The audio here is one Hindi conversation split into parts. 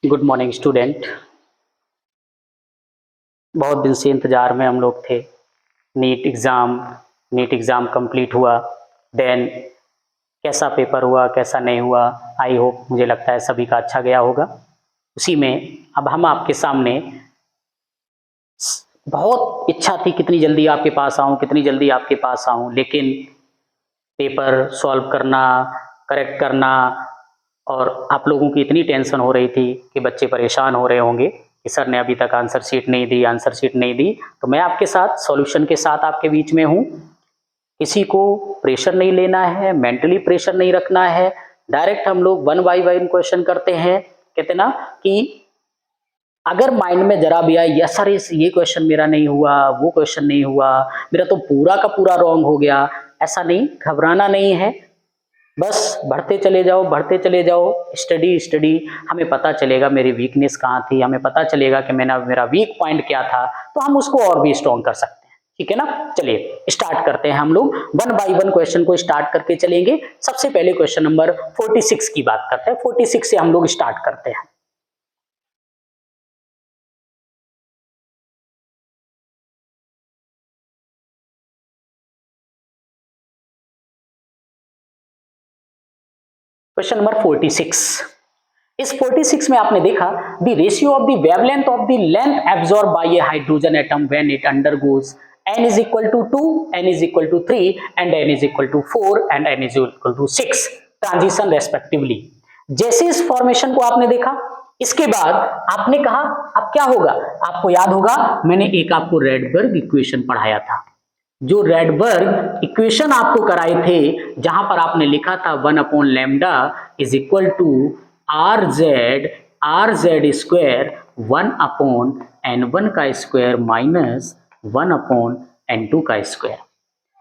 Good morning student. बहुत दिन से इंतज़ार में हम लोग थे। नीट एग्ज़ाम कंप्लीट हुआ। देन कैसा पेपर हुआ, कैसा नहीं हुआ, आई होप मुझे लगता है सभी का अच्छा गया होगा। उसी में अब हम आपके सामने बहुत इच्छा थी कितनी जल्दी आपके पास आऊँ, कितनी जल्दी आपके पास आऊँ, लेकिन पेपर सॉल्व करना, करेक्ट करना और आप लोगों की इतनी टेंशन हो रही थी कि बच्चे परेशान हो रहे होंगे कि सर ने अभी तक आंसर शीट नहीं दी। तो मैं आपके साथ सॉल्यूशन के साथ आपके बीच में हूँ। किसी को प्रेशर नहीं लेना है, मेंटली प्रेशर नहीं रखना है। डायरेक्ट हम लोग वन बाय वन क्वेश्चन करते हैं। कहते ना कि अगर माइंड में जरा भी आए यस सर ये क्वेश्चन मेरा नहीं हुआ, वो क्वेश्चन नहीं हुआ, मेरा तो पूरा का पूरा रॉन्ग हो गया, ऐसा नहीं, घबराना नहीं है। बस बढ़ते चले जाओ, स्टडी हमें पता चलेगा मेरी वीकनेस कहाँ थी, हमें पता चलेगा कि मेरा वीक पॉइंट क्या था, तो हम उसको और भी स्ट्रॉन्ग कर सकते हैं। ठीक है ना? चलिए स्टार्ट करते हैं। हम लोग वन बाय वन क्वेश्चन को स्टार्ट करके चलेंगे। सबसे पहले क्वेश्चन नंबर 46 की बात करते हैं। 46 से हम लोग स्टार्ट करते हैं। Question number 46। इस 46 में आपने देखा the ratio of the wavelength of the length absorb by A hydrogen atom when it undergoes n is equal to 2, n is equal to 3 and n is equal to 4 and n is equal to 6 transition respectively. जैसे इस फॉर्मेशन को आपने देखा, इसके बाद आपने कहा अब क्या होगा। आपको याद होगा मैंने एक आपको रेडबर्ग इक्वेशन पढ़ाया था। जो रेडबर्ग इक्वेशन आपको कराए थे, जहां पर आपने लिखा था 1/लैम्डा is equal to R Z square 1/n1 का स्क्वायर माइनस 1/n2 का स्क्वायर।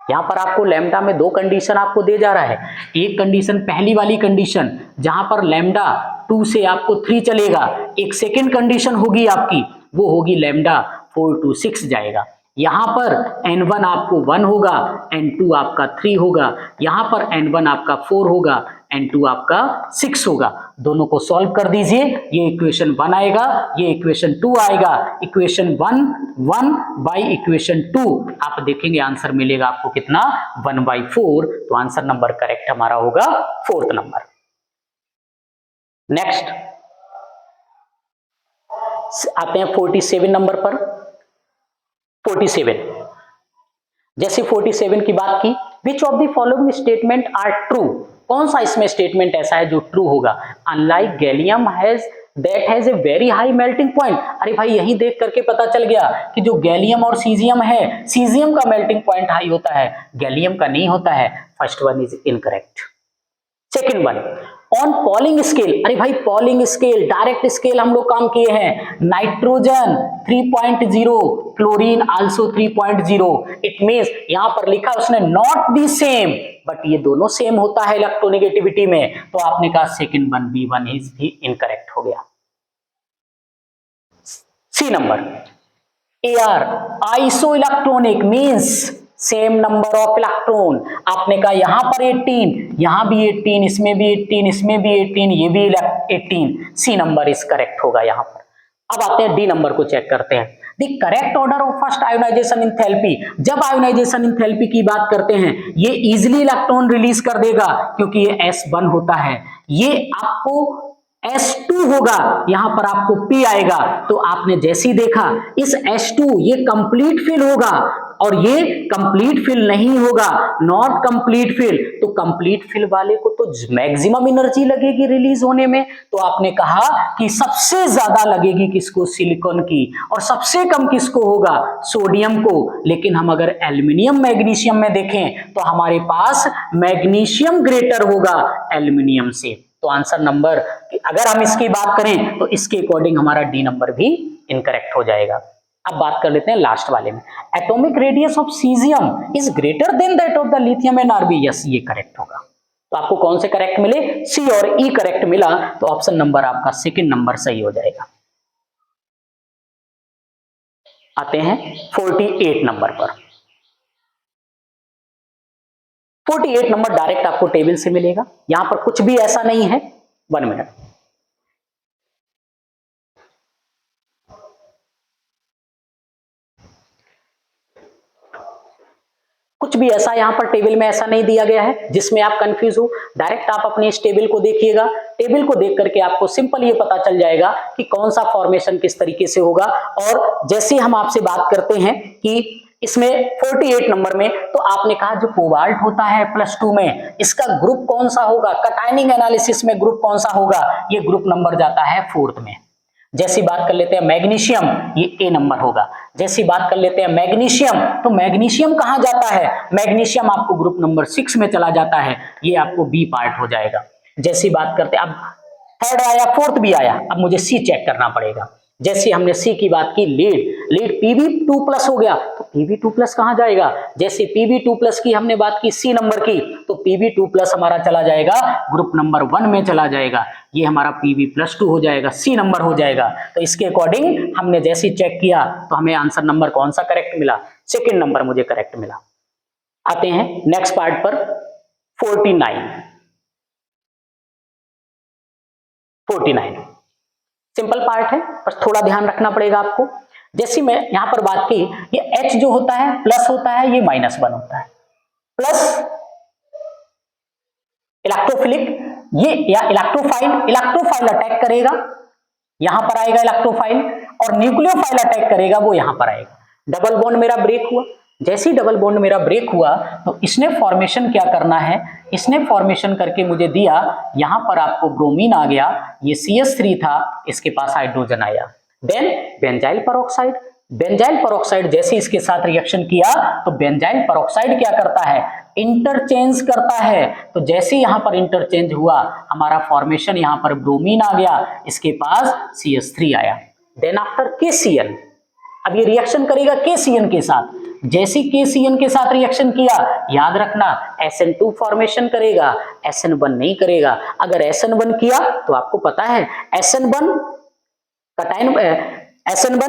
यहां पर आपको लैम्डा में दो कंडीशन आपको दे जा रहा है। एक कंडीशन पहली वाली कंडीशन जहां पर लैम्डा 2 से आपको 3 चलेगा। एक सेकेंड कंडीशन होगी आपकी, वो होगी लैम्डा 4 to 6 जाएगा। यहां पर n1 आपको 1 होगा, n2 आपका 3 होगा, यहां पर n1 आपका 4 होगा, n2 आपका 6 होगा। दोनों को सॉल्व कर दीजिए, ये इक्वेशन 1 आएगा, ये इक्वेशन 2 आएगा। इक्वेशन 1 बाई इक्वेशन 2 आप देखेंगे आंसर मिलेगा आपको कितना 1/4। तो आंसर नंबर करेक्ट हमारा होगा 4th नंबर। नेक्स्ट आते हैं 47 नंबर पर। 47 जैसे 47 की बात की, which of the following statement are true. कौन सा इसमें स्टेटमेंट ऐसा है जो ट्रू होगा। Unlike gallium has a very high melting point. अरे भाई यही देख करके पता चल गया कि जो गैलियम और सीजियम है, सीजियम का मेल्टिंग पॉइंट हाई होता है, गैलियम का नहीं होता है। First one is incorrect. Second one on polling scale. अरे भाई पॉलिंग स्केल, डायरेक्ट स्केल हम लोग काम किए हैं। Nitrogen 3.0, chlorine also 3.0। It means यहां पर लिखा उसने नॉट दी सेम, बट ये दोनों सेम होता है इलेक्ट्रोनेगेटिविटी में। तो आपने कहा सेकेंड वन B1 इज भी इनकरेक्ट हो गया। C number AR isoelectronic means same number of electron. आपने कहा यहां पर 18, यहां भी 18, इसमें भी 18, इसमें भी 18, ये भी 18। सी नंबर इज करेक्ट होगा यहां पर। अब आते हैं डी नंबर को चेक करते हैं। The correct order of first ionization enthalpy. जब आयोनाइजेशन इंथैल्पी की बात करते हैं, ये इजिली इलेक्ट्रॉन रिलीज कर देगा क्योंकि ये S1 होता है। ये आपको S2 होगा, यहां पर आपको P आएगा। तो आपने जैसे ही देखा इस S2 ये कंप्लीट फिल होगा और ये कंप्लीट फिल नहीं होगा, नॉट कंप्लीट फिल। तो कंप्लीट फिल वाले को तो मैक्सिमम एनर्जी लगेगी रिलीज होने में। तो आपने कहा कि सबसे ज्यादा लगेगी किसको, सिलिकॉन की, और सबसे कम किसको होगा, सोडियम को। लेकिन हम अगर एल्यूमिनियम मैग्नीशियम में देखें तो हमारे पास मैग्नीशियम ग्रेटर होगा एल्यूमिनियम से। तो आंसर नंबर अगर हम इसकी बात करें तो इसके अकॉर्डिंग हमारा डी नंबर भी इनकरेक्ट हो जाएगा। अब बात कर लेते हैं लास्ट वाले में। Atomic radius of caesium is greater than that of the lithium and RB. Yes ये करेक्ट होगा। तो आपको कौन से करेक्ट मिले, सी और ई करेक्ट मिला। तो ऑप्शन नंबर आपका सेकंड नंबर सही हो जाएगा। आते हैं 48 नंबर पर। 48 नंबर डायरेक्ट आपको टेबल से मिलेगा, यहां पर कुछ भी ऐसा नहीं है। 1 मिनट। कुछ भी ऐसा यहाँ पर टेबल में ऐसा नहीं दिया गया है जिसमें आप कंफ्यूज हो। डायरेक्ट आप अपने इस टेबल को देखिएगा, टेबल को देख करके आपको सिंपल ये पता चल जाएगा कि कौन सा फॉर्मेशन किस तरीके से होगा। और जैसे हम आपसे बात करते हैं कि इसमें 48 नंबर में, तो आपने कहा जो कोबाल्ट होता है +2 में, इसका ग्रुप कौन सा होगा, कटायनिंग एनालिसिस में ग्रुप कौन सा होगा, ये ग्रुप नंबर जाता है 4th में। जैसी बात कर लेते हैं मैग्नीशियम, ये A नंबर होगा। जैसी बात कर लेते हैं मैग्नीशियम, तो मैग्नीशियम कहां जाता है, मैग्नीशियम आपको ग्रुप नंबर 6 में चला जाता है, ये आपको B पार्ट हो जाएगा। जैसी बात करते हैं, अब 3rd आया 4th भी आया, अब मुझे C चेक करना पड़ेगा। जैसे हमने C की बात की, लीड Pb2+ हो गया, तो Pb2+ कहां जाएगा, जैसे Pb2+ की हमने बात की C नंबर की, तो Pb2+ हमारा चला जाएगा ग्रुप नंबर 1 में चला जाएगा, ये हमारा Pb+2 हो जाएगा, C नंबर हो जाएगा। तो इसके अकॉर्डिंग हमने जैसे चेक किया तो हमें आंसर नंबर कौन सा करेक्ट मिला, 2nd नंबर मुझे करेक्ट मिला। आते हैं नेक्स्ट पार्ट पर, 49 सिंपल पार्ट है, बस थोड़ा ध्यान रखना पड़ेगा आपको। जैसे मैं यहां पर बात की, ये H जो होता है प्लस होता है, ये -1 होता है। प्लस इलेक्ट्रोफिलिक, ये या इलेक्ट्रोफाइल अटैक करेगा, यहां पर आएगा इलेक्ट्रोफाइल, और न्यूक्लियोफाइल अटैक करेगा, वो यहां पर आएगा। डबल बॉन्ड मेरा ब्रेक हुआ, जैसे ही डबल बॉन्ड मेरा ब्रेक हुआ तो इसने फॉर्मेशन क्या करना है, इसने फॉर्मेशन करके मुझे दिया, यहां पर आपको ब्रोमीन आ गया, ये CH3 था, इसके पास हाइड्रोजन आया। Then benzyl peroxide, benzyl peroxide जैसे इसके साथ रिएक्शन किया तो बेंजाइल पेरोक्साइड क्या करता है, इंटरचेंज करता है। तो जैसे यहां पर इंटरचेंज हुआ, हमारा फॉर्मेशन यहां पर ब्रोमीन आ गया, इसके पास CH3 आया। देन आफ्टर KCl, अब ये रिएक्शन करेगा KCN के साथ, जैसे KCN के साथ रिएक्शन किया, याद रखना SN2 फॉर्मेशन करेगा, SN1 नहीं करेगा। अगर SN1 किया तो आपको पता है SN1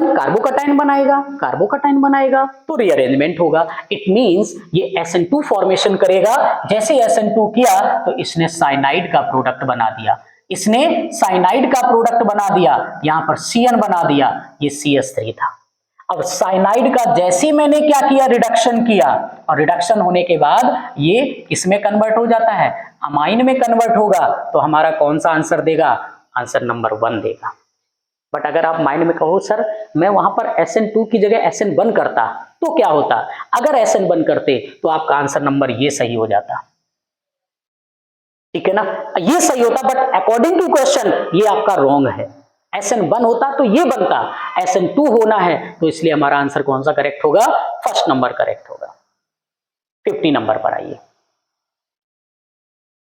कार्बोकटायन बनाएगा, कार्बोकटायन बनाएगा तो रीअरेंजमेंट होगा। इट मींस ये SN2 फॉर्मेशन करेगा, जैसे SN2 किया तो इसने साइनाइड का प्रोडक्ट बना दिया, इसने साइनाइड का प्रोडक्ट बना दिया, यहां पर CN बना दिया, ये CH3 था। अब साइनाइड का जैसे मैंने क्या किया, रिडक्शन किया, और रिडक्शन होने के बाद ये किसमें कन्वर्ट हो जाता है, अमाइन में कन्वर्ट होगा, तो हमारा कौन सा आंसर देगा, आंसर नंबर 1 देगा। बट अगर आप माइंड में कहो सर मैं वहां पर SN2 की जगह SN1 करता तो क्या होता, अगर SN1 करते तो आपका आंसर नंबर ये सही हो जाता, ठीक है ना, ये सही होता, बट अकॉर्डिंग टू क्वेश्चन ये आपका रॉन्ग है। SN1 होता तो ये बनता, SN2 होना है, तो इसलिए हमारा आंसर कौन सा करेक्ट होगा, 1st नंबर करेक्ट होगा। 50 नंबर पर आइए,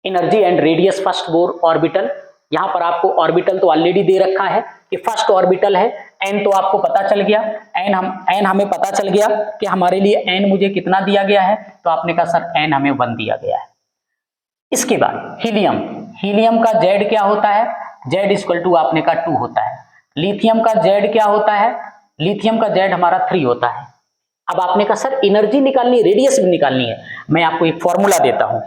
energy and radius first bore orbital. यहां पर आपको ऑर्बिटल तो ऑलरेडी दे रखा है कि फर्स्ट ऑर्बिटल है, n तो आपको पता चल गया, n हमें पता चल गया कि हमारे लिए n मुझे कितना दिया गया है, तो आपने कहा सर n हमें 1 दिया गया है। इसके बाद हीलियम, हीलियम का Z क्या होता है, Z इक्वल टू आपने का 2 होता है। लिथियम का Z क्या होता है, लिथियम का Z हमारा 3 होता है। अब आपने कहा सर एनर्जी निकालनी है, रेडियस भी निकालनी है, मैं आपको एक फॉर्मूला देता हूं।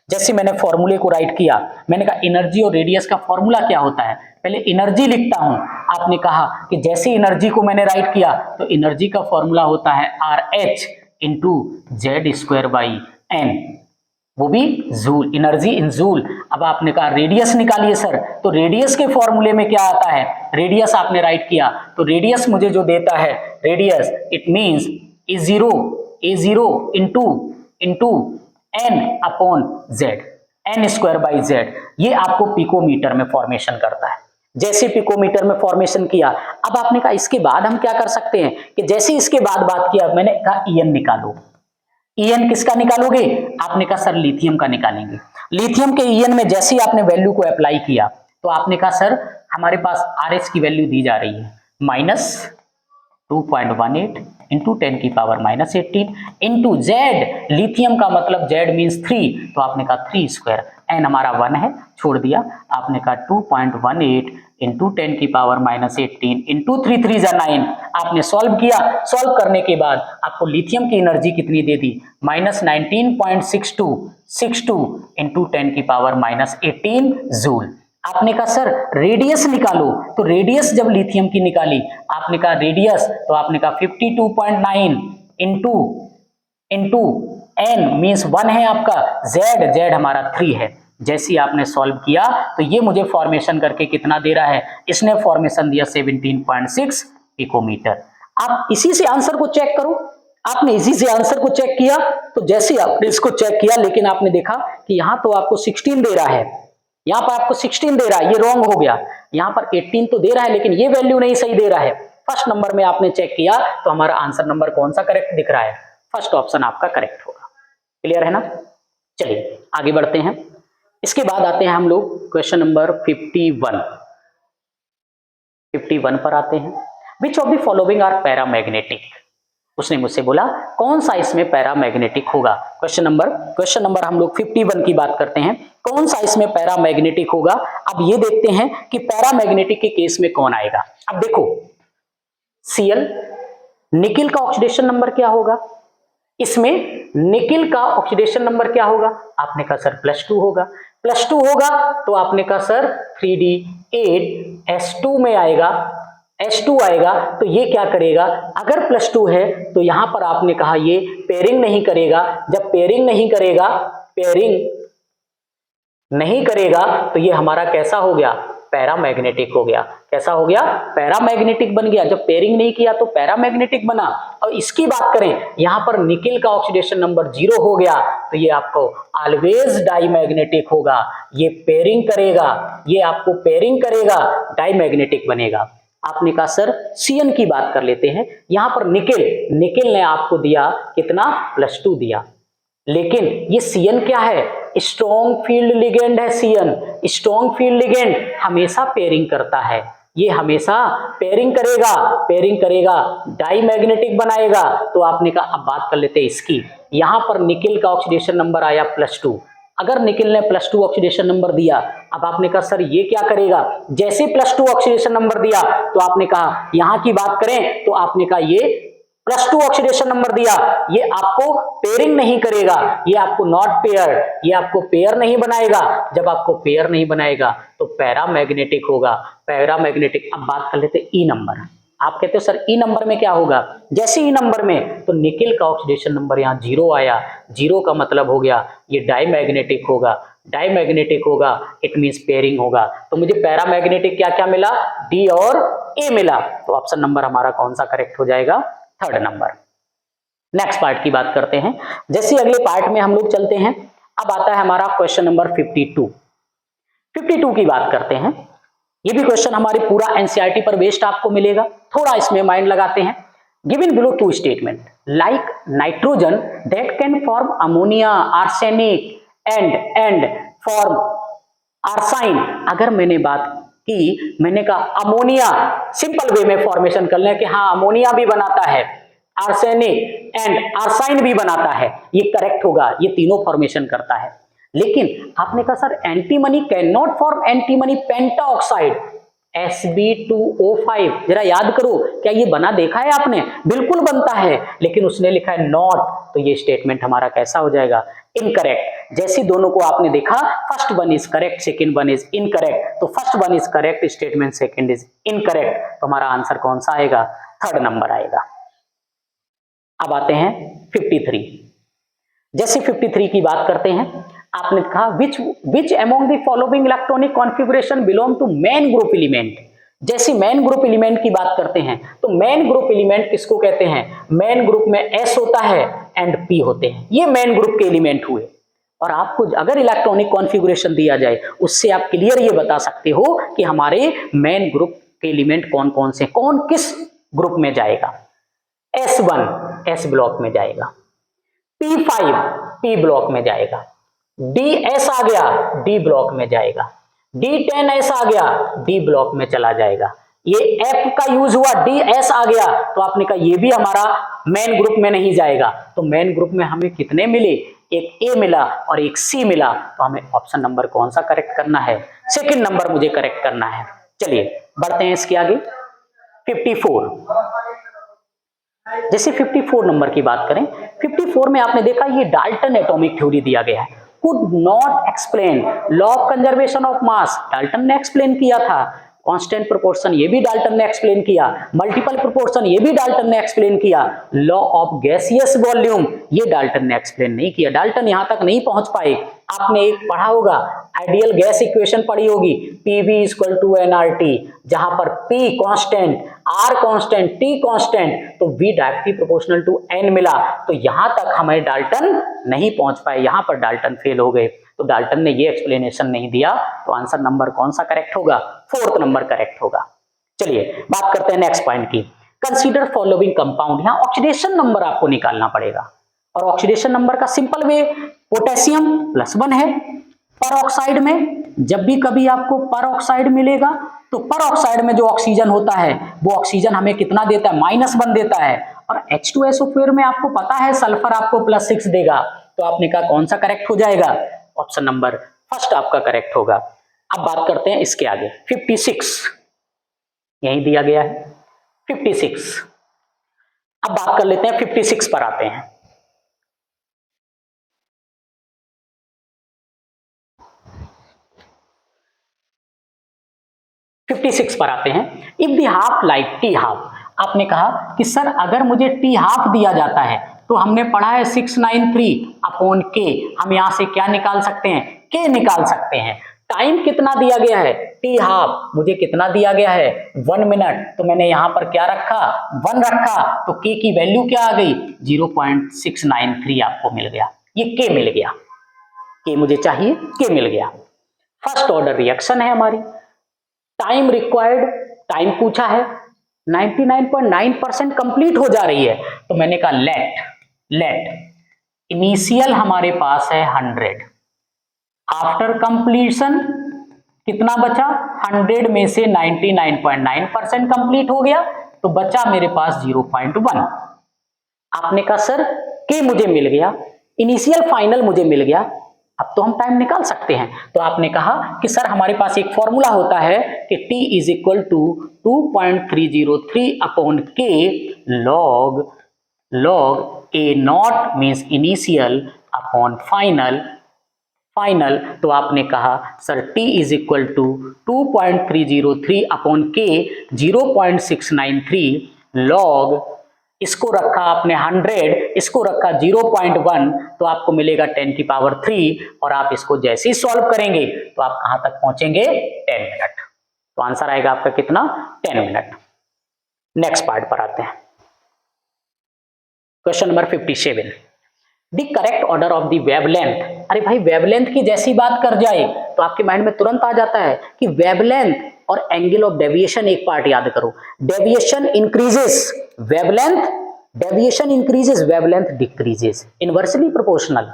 जैसे मैंने फॉर्मूले को राइट किया, मैंने कहा एनर्जी और रेडियस का फॉर्मूला क्या होता है, पहले एनर्जी लिखता हूं। आपने कहा कि जैसे एनर्जी को मैंने राइट किया तो एनर्जी का फॉर्मूला होता है RH इंटू Z²/n, वो भी जूल, एनर्जी इन जूल। अब आपने कहा रेडियस निकालिए सर, तो रेडियस के फॉर्मूले में क्या आता है, रेडियस आपने राइट किया तो रेडियस मुझे जो देता है, radius it means A0 into n/z, n²/z, ये आपको पिकोमीटर में फॉर्मेशन करता है। जैसे पिकोमीटर में फॉर्मेशन किया, अब आपने कहा इसके बाद हम क्या कर सकते हैं कि जैसे इसके बाद बात किया, मैंने कहा En निकालो। En किसका निकालोगे, आपने कहा सर लिथियम का निकालेंगे। लिथियम के En में जैसे ही आपने वैल्यू को अप्लाई किया तो आपने कहा सर हमारे पास RH की वैल्यू दी जा रही है -2.18 इंटू 10⁻⁻18 इंटू Z, लिथियम का मतलब Z मीन्स 3, तो आपने कहा 3², n हमारा 1 है, छोड़ दिया, आपने कहा 2.18 इंटू 10⁻⁻18 इंटू 3 3 जा 9, आपने सॉल्व किया, सॉल्व करने के बाद आपको लिथियम की एनर्जी कितनी दे दी, -19.62 इंटू 10⁻⁻18 जूल। आपने कहा सर रेडियस निकालो, तो रेडियस जब लिथियम की निकाली, आपने कहा रेडियस, तो आपने कहा 52.9 इंटू इंटू n मीन्स 1 है आपका, z हमारा 3 है। जैसे आपने सॉल्व किया तो ये मुझे फॉर्मेशन करके कितना दे रहा है, इसने फॉर्मेशन दिया 17.6 पिकोमीटर। आप इसी से आंसर को चेक करो, आपने इसी से आंसर को चेक किया, तो जैसे आपने इसको चेक किया लेकिन आपने देखा कि यहां तो आपको 16 दे रहा है, यहां पर आपको 16 दे रहा है, ये रॉन्ग हो गया। यहां पर 18 तो दे रहा है लेकिन ये वैल्यू नहीं सही दे रहा है। फर्स्ट नंबर में आपने चेक किया तो हमारा आंसर नंबर कौन सा करेक्ट दिख रहा है, फर्स्ट ऑप्शन आपका करेक्ट होगा। क्लियर है ना? चलिए आगे बढ़ते हैं। इसके बाद आते हैं हम लोग क्वेश्चन नंबर 51 पर आते हैं। Which of the following are paramagnetic? उसने मुझसे बोला कौन सा इसमें पैरामैग्नेटिक होगा। क्वेश्चन नंबर हम लोग 51 की बात करते हैं, कौन सा इसमें पैरामैग्नेटिक होगा। अब ये देखते हैं कि पैरामैग्नेटिक के केस में कौन आएगा। अब देखो Cl, निकिल का ऑक्सीडेशन नंबर क्या होगा, इसमें निकिल का ऑक्सीडेशन नंबर क्या होगा, आपने कहा सर +2 होगा। +2 होगा तो आपने कहा सर 3d8s2 में आएगा, H2 आएगा तो ये क्या करेगा, अगर +2 है तो यहां पर आपने कहा ये पेयरिंग नहीं करेगा। जब पेयरिंग नहीं करेगा तो ये हमारा कैसा हो गया, पैरामैग्नेटिक हो गया। कैसा हो गया, पैरामैग्नेटिक बन गया। जब पेयरिंग नहीं किया तो पैरामैग्नेटिक बना। और इसकी बात करें, यहां पर निकिल का ऑक्सीडेशन नंबर 0 हो गया तो ये आपको ऑलवेज डाईमैग्नेटिक होगा। ये पेयरिंग करेगा, ये आपको पेयरिंग करेगा, डाईमैग्नेटिक बनेगा। आपने कहा सर Cn की बात कर लेते हैं। यहां पर निकिल ने आपको दिया कितना, +2 दिया, लेकिन ये Cn क्या है, स्ट्रॉन्ग फील्ड लिगेंड है। Cn स्ट्रॉन्ग फील्ड लिगेंड हमेशा पेयरिंग करता है, ये हमेशा पेयरिंग करेगा, डाईमैग्नेटिक बनाएगा। तो आपने कहा अब बात कर लेते हैं इसकी। यहां पर निकिल का ऑक्सीडेशन नंबर आया +2, अगर निकिल ने +2 ऑक्सीडेशन नंबर दिया, अब आपने कहा सर ये क्या करेगा, जैसे +2 ऑक्सीडेशन नंबर दिया तो आपने कहा यहां की बात करें तो आपने कहा ये +2 ऑक्सीडेशन नंबर दिया, ये आपको पेयरिंग नहीं करेगा, ये आपको नॉट पेयर, ये आपको पेयर नहीं बनाएगा। जब आपको पेयर नहीं बनाएगा तो पैरामैग्नेटिक होगा, पैरामैग्नेटिक। अब बात कर लेते ई नंबर। आप कहते हो सर ई नंबर में क्या होगा, जैसे ई नंबर में तो निकिल का ऑक्सीडेशन नंबर यहाँ 0 आया, 0 का मतलब हो गया ये डाईमैग्नेटिक होगा, डाईमैग्नेटिक होगा इट मींस पेयरिंग होगा। तो मुझे पैरामैग्नेटिक क्या क्या मिला, डी और ए मिला। तो ऑप्शन नंबर हमारा कौन सा करेक्ट हो जाएगा, 3rd नंबर। नेक्स्ट पार्ट की बात करते हैं। जैसे अगले पार्ट में हम लोग चलते हैं, अब आता है हमारा क्वेश्चन नंबर 52 की बात करते हैं। ये भी क्वेश्चन हमारे पूरा एनसीईआरटी पर बेस्ड आपको मिलेगा, थोड़ा इसमें माइंड लगाते हैं। Given below 2 statement like nitrogen that can form ammonia, arsenic and form arsine. अगर मैंने बात की, मैंने कहा अमोनिया सिंपल वे में फॉर्मेशन कर लें कि हाँ अमोनिया भी बनाता है, आर्सेनिक एंड आर्साइन भी बनाता है, ये करेक्ट होगा, ये तीनों फॉर्मेशन करता है। लेकिन आपने कहा sir antimony can not form antimony pentoxide Sb2O5, जरा याद करो क्या ये बना देखा है आपने, बिल्कुल बनता है, लेकिन उसने लिखा है नॉट, तो ये स्टेटमेंट हमारा कैसा हो जाएगा, इनकरेक्ट। जैसे दोनों को आपने देखा, first one is correct, second one is incorrect, तो first one is correct statement, second is incorrect, तो हमारा आंसर कौन सा आएगा, 3rd नंबर आएगा। अब आते हैं 53। जैसे 53 की बात करते हैं, आपने कहा which among the following electronic configuration belong to main group element. जैसे मेन ग्रुप एलिमेंट की बात करते हैं तो मेन ग्रुप एलिमेंट किसको कहते हैं, मेन ग्रुप में S होता है एंड P होते हैं, ये मेन ग्रुप के एलिमेंट हुए। और आपको अगर इलेक्ट्रॉनिक कॉन्फ़िगरेशन दिया जाए उससे आप क्लियर ये बता सकते हो कि हमारे मेन ग्रुप के एलिमेंट कौन कौन से, कौन किस ग्रुप में जाएगा। S1 S ब्लॉक में जाएगा, P5 P ब्लॉक में जाएगा, DS आ गया D ब्लॉक में जाएगा, D10S आ गया D ब्लॉक में चला जाएगा। ये F का यूज हुआ, DS आ गया तो आपने कहा ये भी हमारा मेन ग्रुप में नहीं जाएगा। तो मेन ग्रुप में हमें कितने मिले, एक A मिला और एक C मिला, तो हमें ऑप्शन नंबर कौन सा करेक्ट करना है, 2nd नंबर मुझे करेक्ट करना है। चलिए बढ़ते हैं इसके आगे 54। जैसे 54 नंबर की बात करें, 54 में आपने देखा ये डाल्टन एटॉमिक थ्योरी दिया गया है, could not explain law of conservation of mass. Dalton ने एक्सप्लेन किया था कांस्टेंट प्रोपोर्शन ये भी डाल्टन ने एक्सप्लेन किया, मल्टीपल प्रोपोर्शन ये भी डाल्टन ने एक्सप्लेन किया, लॉ ऑफ गैसियस वॉल्यूम ये डाल्टन ने एक्सप्लेन नहीं किया। डाल्टन यहां तक नहीं पहुंच पाए। आपने एक पढ़ा होगा, आइडियल गैस इक्वेशन पढ़ी होगी, PV इक्वल टू nRT, जहां पर P constant, R constant, T constant, तो V directly proportional to N मिला। तो यहां तक हमें डाल्टन नहीं पहुंच पाए, यहां पर डाल्टन फेल हो गए। तो डाल्टन ने ये एक्सप्लेनेशन नहीं दिया। तो आंसर नंबर कौन सा करेक्ट होगा? 4th नंबर करेक्ट होगा। चलिए बात करते हैं नेक्स्ट पॉइंट की। Consider following compound. यहां ऑक्सीडेशन नंबर आपको निकालना पड़ेगा, और ऑक्सीडेशन नंबर का सिंपल वे, पोटेशियम +1 है। पर ऑक्साइड में जब भी कभी आपको पर ऑक्साइड मिलेगा तो पर ऑक्साइड में जो ऑक्सीजन होता है वो ऑक्सीजन हमें कितना देता है? -1 देता है। और H2SO4 में आपको पता है सल्फर आपको +6 देगा। तो आपने कहा कौन सा करेक्ट हो जाएगा? ऑप्शन नंबर फर्स्ट आपका करेक्ट होगा। अब बात करते हैं इसके आगे, 56 यही दिया गया है 56। अब बात कर लेते हैं 56 पर आते हैं। If the half like T half, आपने कहा कि सर अगर मुझे टी हाफ दिया जाता है तो हमने पढ़ा है 693/K, हम यहां से क्या निकाल सकते हैं? K निकाल सकते हैं। टाइम कितना दिया गया है? टी हाफ मुझे कितना दिया गया है? 1 मिनट। तो मैंने यहां पर क्या रखा? 1 रखा। तो K की वैल्यू क्या आ गई? 0.693 आपको मिल गया। ये K मिल गया। K मुझे चाहिए, K मिल गया। फर्स्ट ऑर्डर रिएक्शन है हमारी। टाइम रिक्वायर्ड, टाइम पूछा है, 99.9% कंप्लीट हो जा रही है। तो मैंने कहा लेट इनिशियल हमारे पास है 100, आफ्टर कंप्लीशन कितना बचा? 100 में से 99.9% कंप्लीट हो गया, तो बचा मेरे पास 0.1। आपने कहा सर K मुझे मिल गया, इनिशियल फाइनल मुझे मिल गया, अब तो हम टाइम निकाल सकते हैं। तो आपने कहा कि सर हमारे पास एक फॉर्मूला होता है कि T is equal to 2.303/K log A0 means initial upon final. तो आपने कहा sir T is equal to 2.303/K 0.693 log, इसको रखा आपने 100, इसको रखा 0.1, तो आपको मिलेगा 10⁻³ और आप इसको जैसे ही सॉल्व करेंगे तो आप कहां तक पहुंचेंगे? 10 मिनट। तो आंसर आएगा आपका कितना? 10 मिनट। नेक्स्ट पार्ट पर आते हैं, question number 57। The correct order of the wavelength. अरे भाई वेवलेंथ की जैसी बात कर जाए तो आपके माइंड में तुरंत आ जाता है कि वेवलेंथ और एंगल ऑफ डेविएशन एक पार्ट याद करो। Deviation increases, wavelength, deviation increases, wavelength decreases, inversely proportional.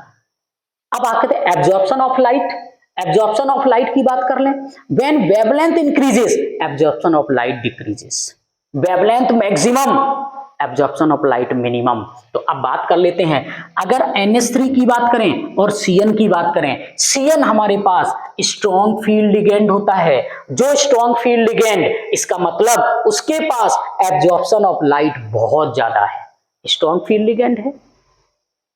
अब आते हैं absorption of light. Absorption of light की बात कर लें, when wavelength increases absorption of light decreases, wavelength maximum absorption of light minimum. तो अब बात कर लेते हैं, अगर NH3 की बात करें और CN की बात करें, CN हमारे पास स्ट्रॉन्ग फील्ड लिगेंड होता है। जो स्ट्रॉन्ग फील्ड लिगेंड, इसका मतलब उसके पास एब्जॉर्प्शन ऑफ लाइट बहुत ज्यादा है। स्ट्रॉन्ग फील्ड लिगेंड है,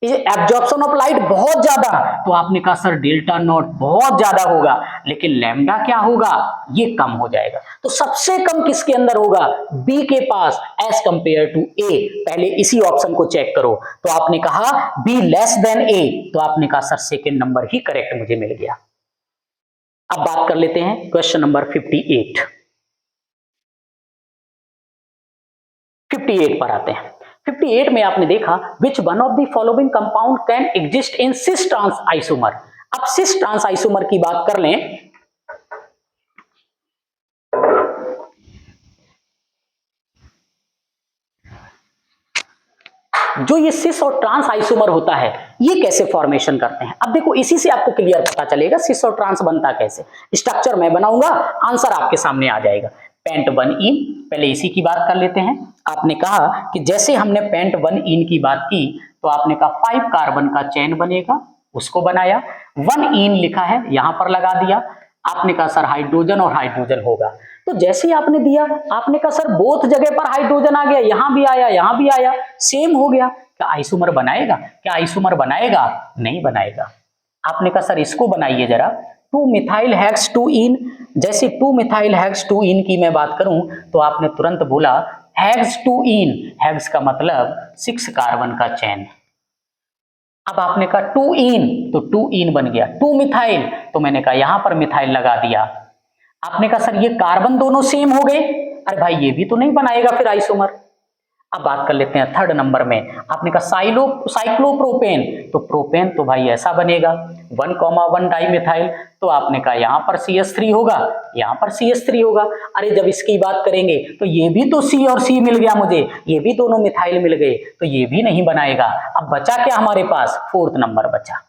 एब्जॉर्प्शन ऑफ लाइट बहुत ज्यादा, तो आपने कहा सर डेल्टा नॉट बहुत ज्यादा होगा, लेकिन लैम्डा क्या होगा? ये कम हो जाएगा। तो सबसे कम किसके अंदर होगा? बी के पास एज कंपेयर टू ए। पहले इसी ऑप्शन को चेक करो। तो आपने कहा बी लेस देन ए, तो आपने कहा सर सेकेंड नंबर ही करेक्ट मुझे मिल गया। अब बात कर लेते हैं क्वेश्चन नंबर 58। 58 पर आते हैं। 58 में आपने देखा which one of the following compound can exist in cis trans isomer. अब सिस ट्रांस आइसोमर की बात कर लें, जो ये सिस और ट्रांस आइसोमर होता है ये कैसे फॉर्मेशन करते हैं। अब देखो इसी से आपको क्लियर पता चलेगा सिस और ट्रांस बनता कैसे। स्ट्रक्चर मैं बनाऊंगा, आंसर आपके सामने आ जाएगा। पेंट 1 इन, पहले इसी की बात कर लेते हैं। आपने कहा कि जैसे हमने पेंट 1 इन की बात की तो आपने कहा 5 कार्बन का चेन बनेगा, उसको बनाया। 1 इन लिखा है, यहां पर लगा दिया। आपने कहा सर हाइड्रोजन और हाइड्रोजन होगा, तो जैसे ही आपने दिया आपने कहा सर बोथ जगह पर हाइड्रोजन आ गया, यहां भी आया यहां भी आया, सेम हो गया। क्या आइसोमर बनाएगा? क्या आइसोमर बनाएगा? नहीं बनाएगा। आपने कहा सर इसको बनाइए जरा, 2 मिथाइल हेक्स 2 इन, जैसे 2 मिथाइल हेक्स 2 इन की मैं बात करूं तो आपने तुरंत बोला हेक्स 2 इन, हेक्स का मतलब 6 कार्बन का चेन। अब आपने कहा 2 इन तो 2 इन बन गया, 2 मिथाइल तो मैंने कहा यहां पर मिथाइल लगा दिया। आपने कहा सर ये कार्बन दोनों सेम हो गए, अरे भाई ये भी तो नहीं बनाएगा फिर आइसोमर। अब बात कर लेते हैं थर्ड नंबर में, आपने कहा साइक्लोप्रोपेन, तो प्रोपेन तो भाई ऐसा बनेगा 1,1 डाइमिथाइल, तो आपने कहा यहां पर CH3 होगा, यहां पर CH3 होगा। अरे जब इसकी बात करेंगे तो ये भी तो C और C मिल गया मुझे, ये भी दोनों मिथाइल मिल गए, तो ये भी नहीं बनाएगा। अब बचा क्या हमारे पास, फोर्थ नंबर बचा,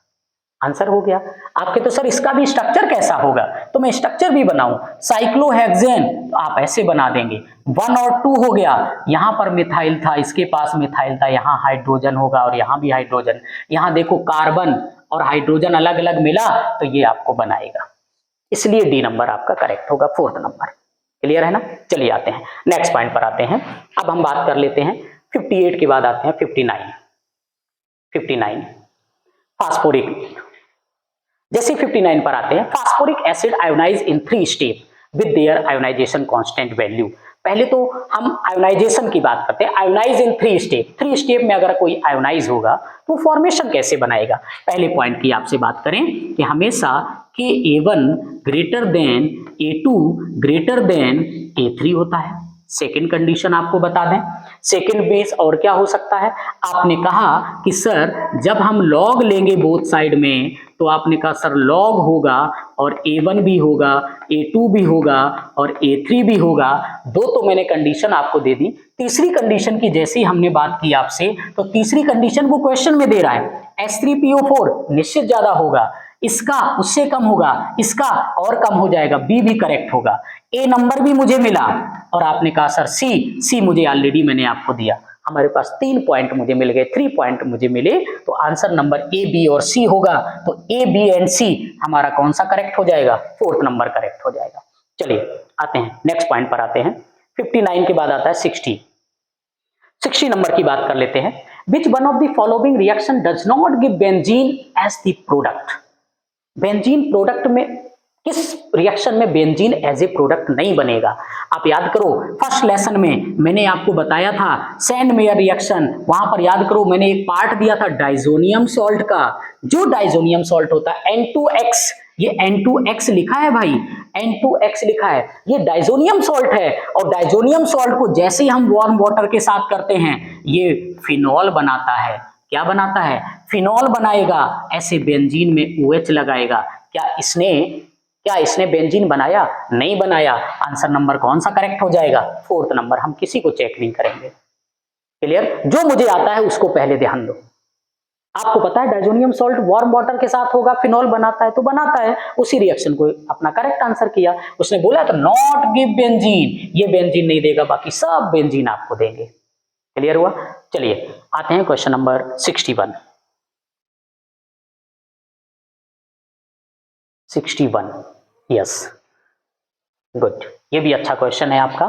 आंसर हो गया। आपके तो सर इसका भी स्ट्रक्चर कैसा होगा, तो मैं स्ट्रक्चर भी बनाऊं, साइक्लोहेक्सेन तो आप ऐसे बना देंगे, 1 और 2 हो गया, यहां पर मिथाइल था, इसके पास मिथाइल था, यहां हाइड्रोजन होगा और यहां भी हाइड्रोजन, यहां देखो कार्बन और हाइड्रोजन अलग अलग मिला तो ये आपको बनाएगा, इसलिए डी नंबर आपका करेक्ट होगा, फोर्थ नंबर। क्लियर है ना। चलिए आते हैं नेक्स्ट पॉइंट पर आते हैं। अब हम बात कर लेते हैं 58 के बाद आते हैं 59 फास्फोरिक। जैसे 59 पर आते हैं, phosphoric acid ionise in 3 step with their ionisation constant value. पहले तो हम आयोनाइजेशन की बात करते हैं, आयोनाइज इन 3 स्टेप, 3 स्टेप में अगर कोई आयोनाइज होगा तो फॉर्मेशन कैसे बनाएगा। पहले पॉइंट की आपसे बात करें कि हमेशा Ka1 greater than A2 greater than A3 होता है। सेकेंड कंडीशन आपको बता दें, सेकेंड बेस और क्या हो सकता है, आपने कहा कि सर जब हम लॉग लेंगे बोथ साइड में तो आपने कहा सर लॉग होगा और A1 भी होगा, A2 भी होगा और A3 भी होगा। दो तो मैंने कंडीशन आपको दे दी, तीसरी कंडीशन की जैसे ही हमने बात की आपसे तो तीसरी कंडीशन वो क्वेश्चन में दे रहा है, H3PO4 निश्चित ज्यादा होगा, इसका उससे कम होगा, इसका और कम हो जाएगा, बी भी करेक्ट होगा। ए नंबर भी मुझे मिला और आपने कहा सर सी मुझे ऑलरेडी मैंने आपको दिया, हमारे पास 3 पॉइंट मुझे मिल गए, 3 पॉइंट मुझे मिले, तो आंसर नंबर ए बी और सी होगा। तो ए बी एंड सी हमारा कौन सा करेक्ट हो जाएगा, फोर्थ नंबर करेक्ट हो जाएगा। चलिए आते हैं नेक्स्ट पॉइंट पर आते हैं, 59 के बाद आता है 60 नंबर की बात कर लेते हैं। Which one of the following reaction does not give benzene as the product. Benzene product में किस रिएक्शन में बेंजीन एज ए प्रोडक्ट नहीं बनेगा। आप याद करो फर्स्ट लेसन में मैंने आपको बताया था सैंड मेयर रिएक्शन, वहां पर याद करो मैंने एक पार्ट दिया था डाइजोनियम सॉल्ट का, जो डाइजोनियम सॉल्ट होता है N2X, ये N2X लिखा है भाई, N2X लिखा है, ये डाइजोनियम सॉल्ट है, और डाइजोनियम सॉल्ट को जैसे ही हम वार्म वाटर के साथ करते हैं ये फिनॉल बनाता है। क्या बनाता है, फिनॉल बनाएगा, ऐसे बेंजीन में OH लगाएगा। क्या इसने बेंजीन बनाया, नहीं बनाया, आंसर नंबर कौन सा करेक्ट हो जाएगा, फोर्थ नंबर, हम किसी को चेक नहीं करेंगे। क्लियर, जो मुझे आता है उसको पहले ध्यान दो। आपको पता है डाइजोनियम सॉल्ट वार्म वाटर के साथ होगा, फिनॉल बनाता है, तो बनाता है, उसी रिएक्शन को अपना करेक्ट आंसर किया। उसने बोला तो नॉट गिव बेंजीन, ये बेंजीन नहीं देगा, बाकी सब बेंजीन आपको देंगे। क्लियर हुआ। चलिए आते हैं क्वेश्चन नंबर 61। यस गुड, ये भी अच्छा क्वेश्चन है आपका।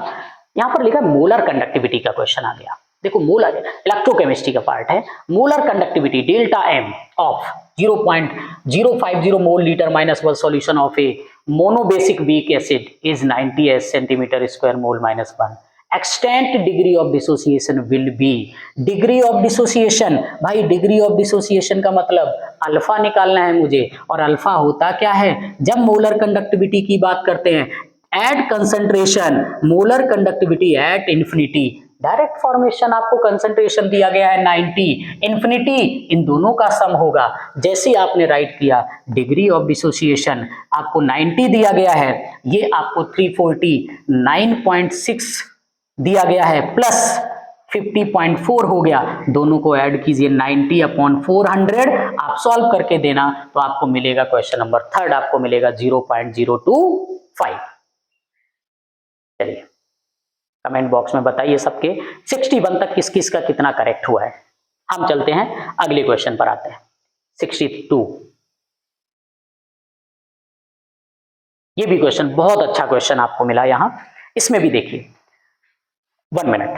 यहां पर लिखा मोलर कंडक्टिविटी का क्वेश्चन आ गया। देखो मोलर इलेक्ट्रोकेमिस्ट्री का पार्ट है, molar conductivity delta M of 0.050 mole litre -1 solution of a monobasic weak acid is 90 centimetre square mole -1। Extent degree of dissociation will be, degree of dissociation, भाई डिग्री ऑफ डिसोसिएशन का मतलब अल्फा निकालना है मुझे, और अल्फा होता क्या है, जब मोलर कंडक्टिविटी की बात करते हैं at concentration, molar conductivity at infinity, direct formation आपको कंसंट्रेशन दिया गया है 90, इंफिनिटी, इन दोनों का सम होगा। जैसे आपने राइट किया डिग्री ऑफ डिसोसिएशन आपको 90 दिया गया है, ये आपको 349.6 दिया गया है प्लस 50.4 हो गया, दोनों को ऐड कीजिए 90/400, आप सॉल्व करके देना तो आपको मिलेगा क्वेश्चन नंबर थर्ड, आपको मिलेगा 0.025। चलिए कमेंट बॉक्स में बताइए सबके 61 तक किस किस का कितना करेक्ट हुआ है। हम चलते हैं अगले क्वेश्चन पर आते हैं 62। ये भी क्वेश्चन बहुत अच्छा क्वेश्चन आपको मिला यहां, इसमें भी देखिए 1 minute.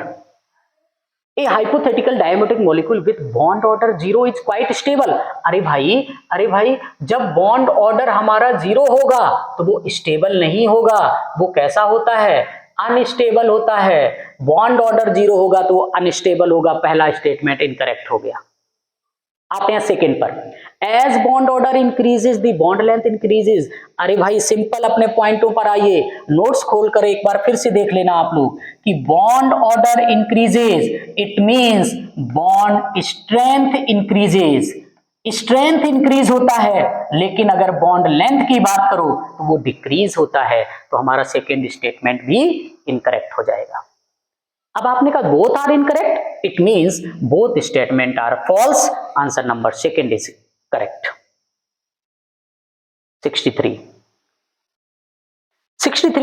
A hypothetical डायमेटिक molecule with bond order 0 is quite stable. अरे भाई जब बॉन्ड ऑर्डर हमारा 0 होगा तो वो स्टेबल नहीं होगा, वो कैसा होता है, अनस्टेबल होता है। बॉन्ड ऑर्डर 0 होगा तो अनस्टेबल होगा, पहला स्टेटमेंट इनकरेक्ट हो गया। आते हैं सेकंड पर, as bond order increases the bond length increases. अरे भाई सिंपल, अपने पॉइंटों पर आइए, नोट्स खोलकर एक बार फिर से देख लेना आप लोग कि bond order increases it means bond strength increases. Strength increase होता है, लेकिन अगर बॉन्ड लेंथ की बात करो तो वो डिक्रीज होता है, तो हमारा सेकेंड स्टेटमेंट भी इनकरेक्ट हो जाएगा। अब आपने कहा both are incorrect, it means both statement are false. Answer number second is correct. 63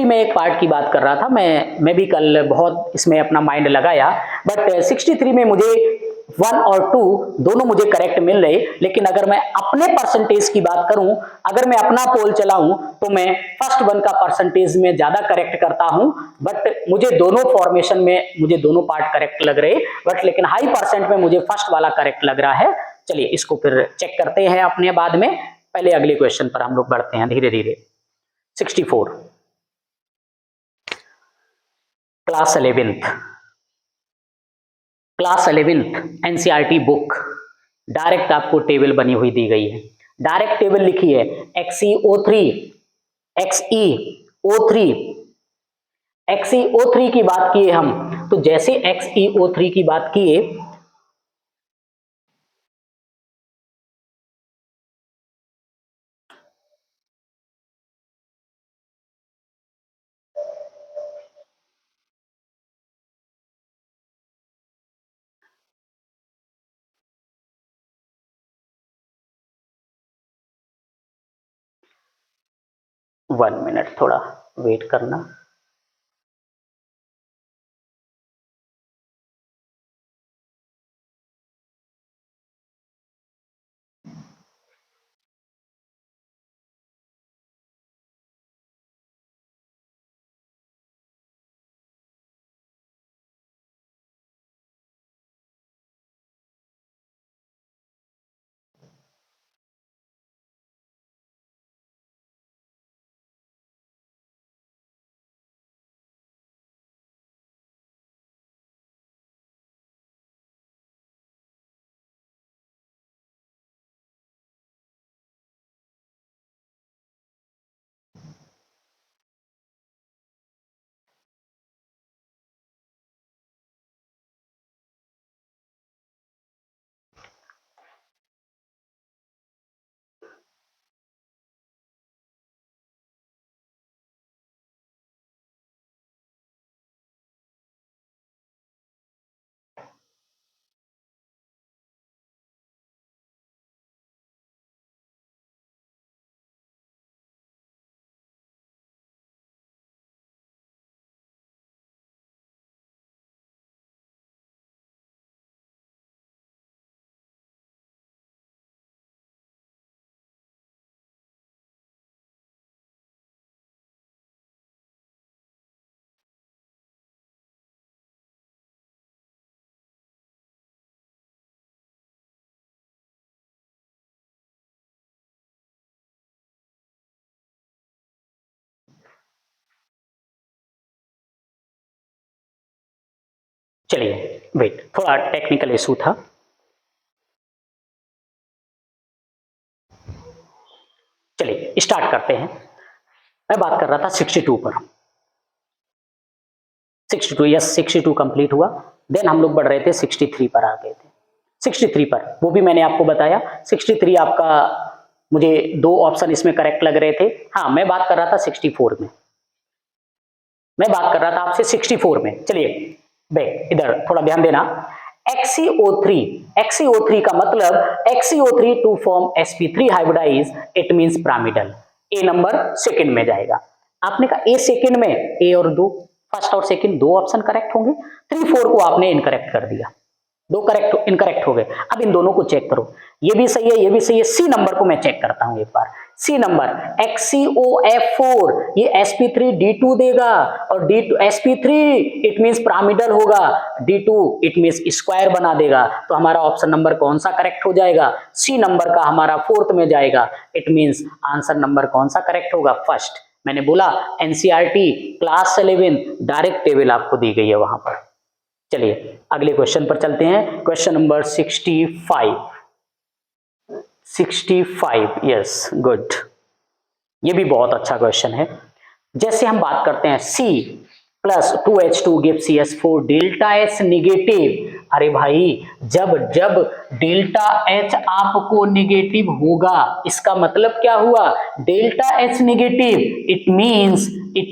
में एक पार्ट की बात कर रहा था मैं भी कल बहुत इसमें अपना माइंड लगाया, बट 63 में मुझे 1 और 2 दोनों मुझे करेक्ट मिल रहे, लेकिन अगर मैं अपने परसेंटेज की बात करूं, अगर मैं अपना पोल चलाऊं तो मैं फर्स्ट वन का परसेंटेज में ज्यादा करेक्ट करता हूं, बट मुझे दोनों फॉर्मेशन में मुझे दोनों पार्ट करेक्ट लग रहे, बट लेकिन हाई परसेंट में मुझे फर्स्ट वाला करेक्ट लग रहा है। चलिए इसको फिर चेक करते हैं अपने बाद में, पहले अगले क्वेश्चन पर हम लोग बढ़ते हैं धीरे धीरे। 64 class 11th NCERT book, direct आपको टेबल बनी हुई दी गई है, डायरेक्ट टेबल लिखी है XeO3 की बात किए हम, तो जैसे XeO3 की बात किए, वन मिनट थोड़ा वेट करना। चलिए वेट, थोड़ा टेक्निकल इशू था। चलिए स्टार्ट करते हैं। मैं बात कर रहा था 62 पर। 62, यस 62 कंप्लीट हुआ। देन हम लोग बढ़ रहे थे 63 पर आ गए थे। 63 पर वो भी मैंने आपको बताया, 63 आपका मुझे 2 ऑप्शन इसमें करेक्ट लग रहे थे। हाँ मैं बात कर रहा था 64 में, मैं बात कर रहा था आपसे 64 में। चलिए बैक इधर थोड़ा ध्यान देना। XeO3 का मतलब XeO3 to form sp3 hybridise, it means pyramidal. ए नंबर सेकंड में जाएगा। आपने कहा ए सेकंड में, ए और 2, फर्स्ट और सेकंड 2 ऑप्शन करेक्ट होंगे, 3 4 को आपने इनकरेक्ट कर दिया। दो करेक्ट इनकरेक्ट हो गए। अब इन दोनों को चेक करो, ये भी सही है, ये भी सही है। सी नंबर को मैं चेक करता हूं एक बार। सी नंबर XCOF4 ये sp3d2 देगा, और D2 sp3 it means pyramidal होगा, D2 इट मींस स्क्वायर बना देगा। तो हमारा ऑप्शन नंबर कौन सा करेक्ट हो जाएगा? सी नंबर का हमारा फोर्थ में जाएगा। इट मींस आंसर नंबर कौन सा करेक्ट होगा? फर्स्ट। मैंने बोला एनसीईआरटी क्लास 11 डायरेक्ट टेबल आपको दी गई है वहां पर। चलिए अगले क्वेश्चन पर चलते हैं। क्वेश्चन नंबर 65 यस गुड, ये भी बहुत अच्छा क्वेश्चन है। जैसे हम बात करते हैं C plus 2H2 give CS4 delta H negative. अरे भाई जब जब डेल्टा H आपको निगेटिव होगा इसका मतलब क्या हुआ? Delta H negative it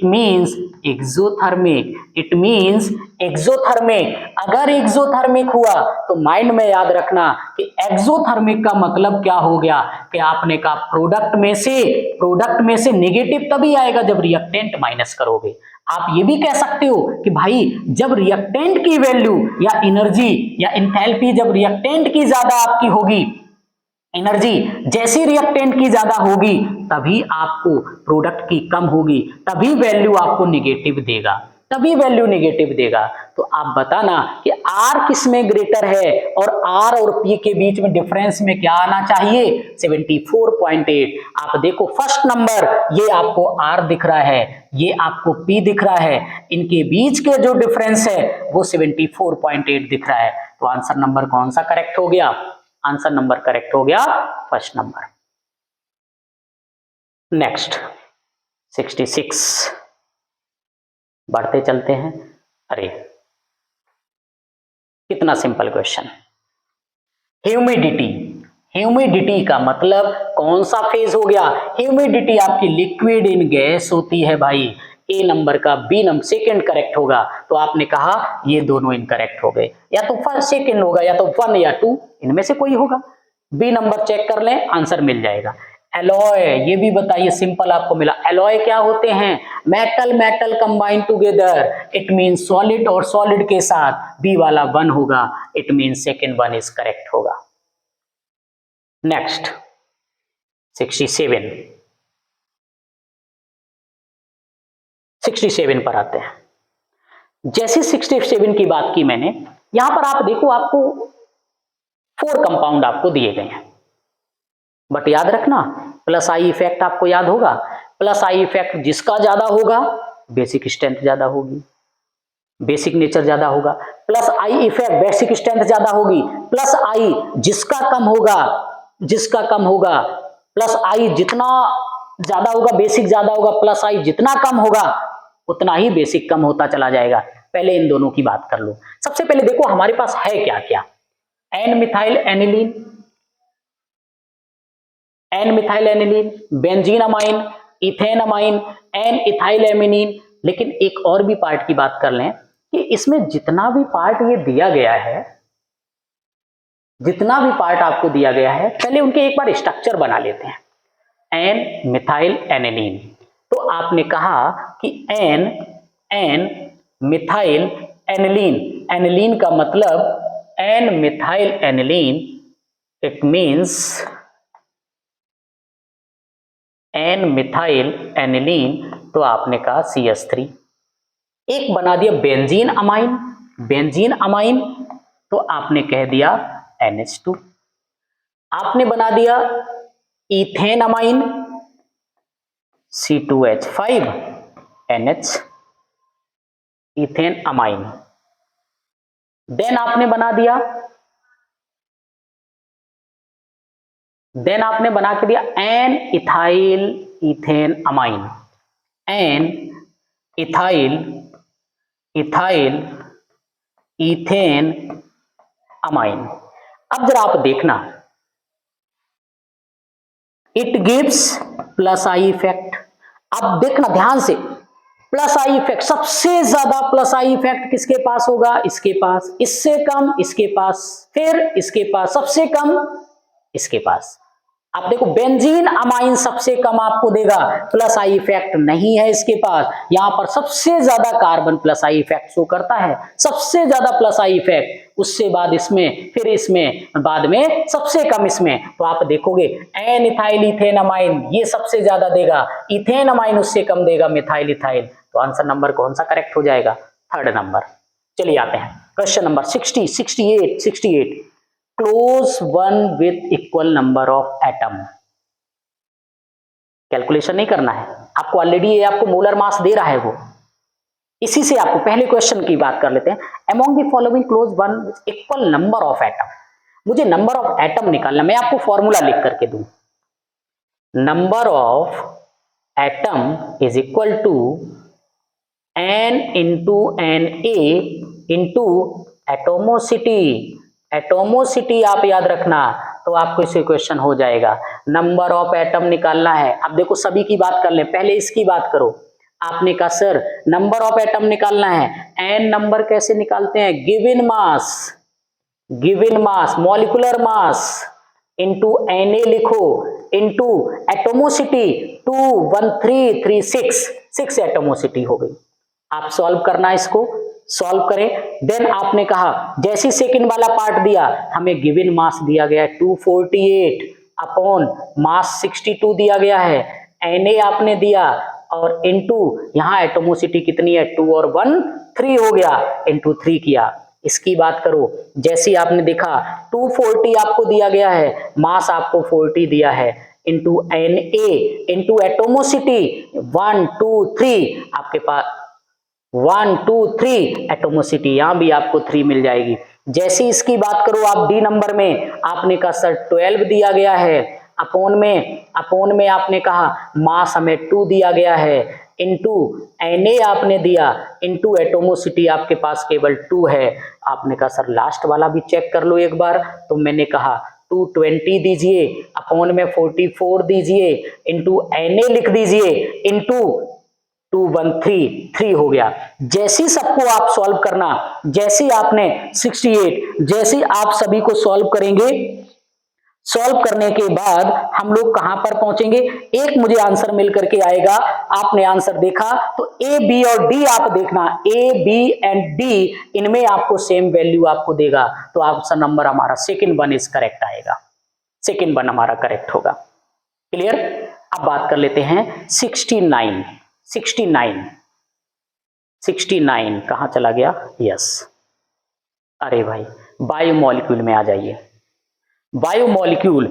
means exothermic, it means exothermic. अगर एक्सोथर्मिक हुआ तो माइंड में याद रखना कि एक्सोथर्मिक का मतलब क्या हो गया कि आपने कहा प्रोडक्ट में से नेगेटिव तभी आएगा जब रिएक्टेंट माइनस करोगे। आप ये भी कह सकते हो कि भाई जब रिएक्टेंट की वैल्यू या एनर्जी या एंथैल्पी जब रिएक्टेंट की ज्यादा आपकी होगी, एनर्जी जैसी रिएक्टेंट की ज्यादा होगी तभी आपको प्रोडक्ट की कम होगी, तभी वैल्यू आपको नेगेटिव देगा, तभी वैल्यू नेगेटिव देगा। तो आप बताना कि R किस में ग्रेटर है, और R और P के बीच में डिफरेंस में क्या आना चाहिए? 74.8। आप देखो फर्स्ट नंबर ये आपको R दिख रहा है, ये आपको P दिख रहा है, इनके बीच के जो डिफरेंस है वो 74.8 दिख रहा है। तो आंसर नंबर कौन सा करेक्ट हो गया? आंसर नंबर करेक्ट हो गया फर्स्ट नंबर। नेक्स्ट 66 बढ़ते चलते हैं। अरे कितना सिंपल क्वेश्चन। ह्यूमिडिटी का मतलब कौन सा फेज हो गया? ह्यूमिडिटी आपकी लिक्विड इन गैस होती है भाई। ए नंबर का बी नंबर सेकंड करेक्ट होगा। तो आपने कहा ये दोनों इनकरेक्ट हो गए, या तो फर्स्ट सेकंड होगा या तो 1 या 2 इनमें से कोई होगा। बी नंबर चेक कर लें, आंसर मिल जाएगा। एलॉय ये भी बताइए, सिंपल आपको मिला। एलॉय क्या होते हैं? Metal combine together, it means solid और सॉलिड के साथ। बी वाला 1 होगा, it means second 1 is correct होगा। नेक्स्ट 67 पर आते हैं। जैसे 67 की बात की मैंने, यहां पर आप देखो आपको 4 कंपाउंड आपको दिए गए हैं, बट याद रखना प्लस आई इफेक्ट आपको याद होगा। प्लस आई इफेक्ट जिसका ज्यादा होगा बेसिक स्ट्रेंथ ज्यादा होगी, बेसिक नेचर ज्यादा होगा। Plus I effect basic strength ज्यादा होगी। प्लस आई जिसका कम होगा, प्लस आई जितना ज्यादा होगा बेसिक ज्यादा होगा, प्लस आई जितना कम होगा उतना ही बेसिक कम होता चला जाएगा। पहले इन दोनों की बात कर लो। सबसे पहले देखो हमारे पास है क्या क्या। N methyl aniline, benzene amine, ethane amine, N ethyl एमिनीन। लेकिन एक और भी पार्ट की बात कर लें कि इसमें जितना भी पार्ट ये दिया गया है, जितना भी पार्ट आपको दिया गया है, पहले उनके एक बार स्ट्रक्चर बना लेते हैं। एन मिथाइल एनिलीन, तो आपने कहा कि एन मिथाइल एनिलीन, एनिलीन का मतलब N methyl aniline, it means N methyl aniline, तो आपने कहा CH3। एक बना दिया बेंजीन अमाइन, तो आपने कह दिया NH2। आपने बना दिया ethane amine, C2H5 NH, ethane amine. Then आपने बना के दिया N ethyl ethane amine, N ethyl ethane amine. अब जरा आप देखना, it gives plus I effect. अब देखना ध्यान से, प्लस आई इफेक्ट सबसे ज्यादा प्लस आई इफेक्ट किसके पास होगा? इसके पास। इससे कम इसके पास, फिर इसके पास, सबसे कम इसके पास। आप देखो बेंजीन अमाइन सबसे कम आपको देगा, प्लस आई इफेक्ट नहीं है इसके पास। यहां पर सबसे ज्यादा carbon plus I effect show करता है, सबसे ज्यादा प्लस आई इफेक्ट। उससे बाद इसमें, फिर इसमें, बाद में सबसे कम इसमें। तो आप देखोगे एन इथाइल इथेनमाइन ये सबसे ज्यादा देगा, इथेनमाइन उससे कम देगा, मिथाइल इथाइल। तो आंसर नंबर कौन सा करेक्ट हो जाएगा? Third number. चलिए आते हैं question number 68। Close one with equal number of atom. Calculation नहीं करना है आपको, ऑलरेडी ये आपको मोलर मास दे रहा है वो, इसी से आपको पहले क्वेश्चन की बात कर लेते हैं। Among the following close one with equal number of atom. मुझे नंबर ऑफ एटम निकालना, मैं आपको फॉर्मूला लिख करके दूं। Number of atom is equal to N into N A into atomicity. Atomicity आप याद रखना, तो आपको इसे क्वेश्चन हो जाएगा। नंबर ऑफ एटम निकालना है। अब देखो सभी की बात कर ले, पहले इसकी बात करो। आपने कहा सर नंबर ऑफ एटम निकालना है, एन नंबर कैसे निकालते हैं? Given mass, given mass molecular mass into N A लिखो, इंटू एटोमोसिटी 21336, 6 एटोमोसिटी हो गई। आप सॉल्व करना, इसको सॉल्व करें। देन आपने कहा जैसी सेकंड वाला पार्ट दिया, हमें गिवन मास दिया गया है 248 अपॉन मास 62 दिया गया है, Na आपने दिया, और इनटू यहां एटोमोसिटी कितनी है? 2 और 1 3 हो गया, इनटू 3 किया। इसकी बात करो, जैसी आपने देखा 240 आपको दिया गया है, मास आपको 40 दिया है, इंटू Na इंटू एटोमोसिटी 1 2 3, आपके पास 1 2 3 एटोमोसिटी, यहां भी आपको 3 मिल जाएगी। जैसी इसकी बात करो आप डी नंबर में, आपने कहा सर 12 दिया गया है, अपोन में आपने कहा मास हमें 2 दिया गया है, इंटू Na आपने दिया, इंटू एटोमोसिटी आपके पास केवल 2 है। आपने कहा सर लास्ट वाला भी चेक कर लो एक बार, तो मैंने कहा 220 दीजिए, अपोन में 44 दीजिए, इंटू Na लिख दीजिए, इंटू 2133 हो गया। जैसी सबको आप सॉल्व करना, जैसी आपने 68, जैसी आप सभी को सॉल्व करेंगे, सॉल्व करने के बाद हम लोग कहां पर पहुंचेंगे? एक मुझे आंसर मिल करके आएगा। आपने आंसर देखा तो ए बी और डी आप देखना, ए बी एंड डी इनमें आपको सेम वैल्यू आपको देगा, तो आंसर नंबर हमारा सेकंड वन इज करेक्ट आएगा, सेकंड वन हमारा करेक्ट होगा। क्लियर? अब बात कर लेते हैं 69। 69 कहां चला गया? यस, अरे भाई बायोमोलिक्यूल में आ जाइए। बायोमोलिक्यूल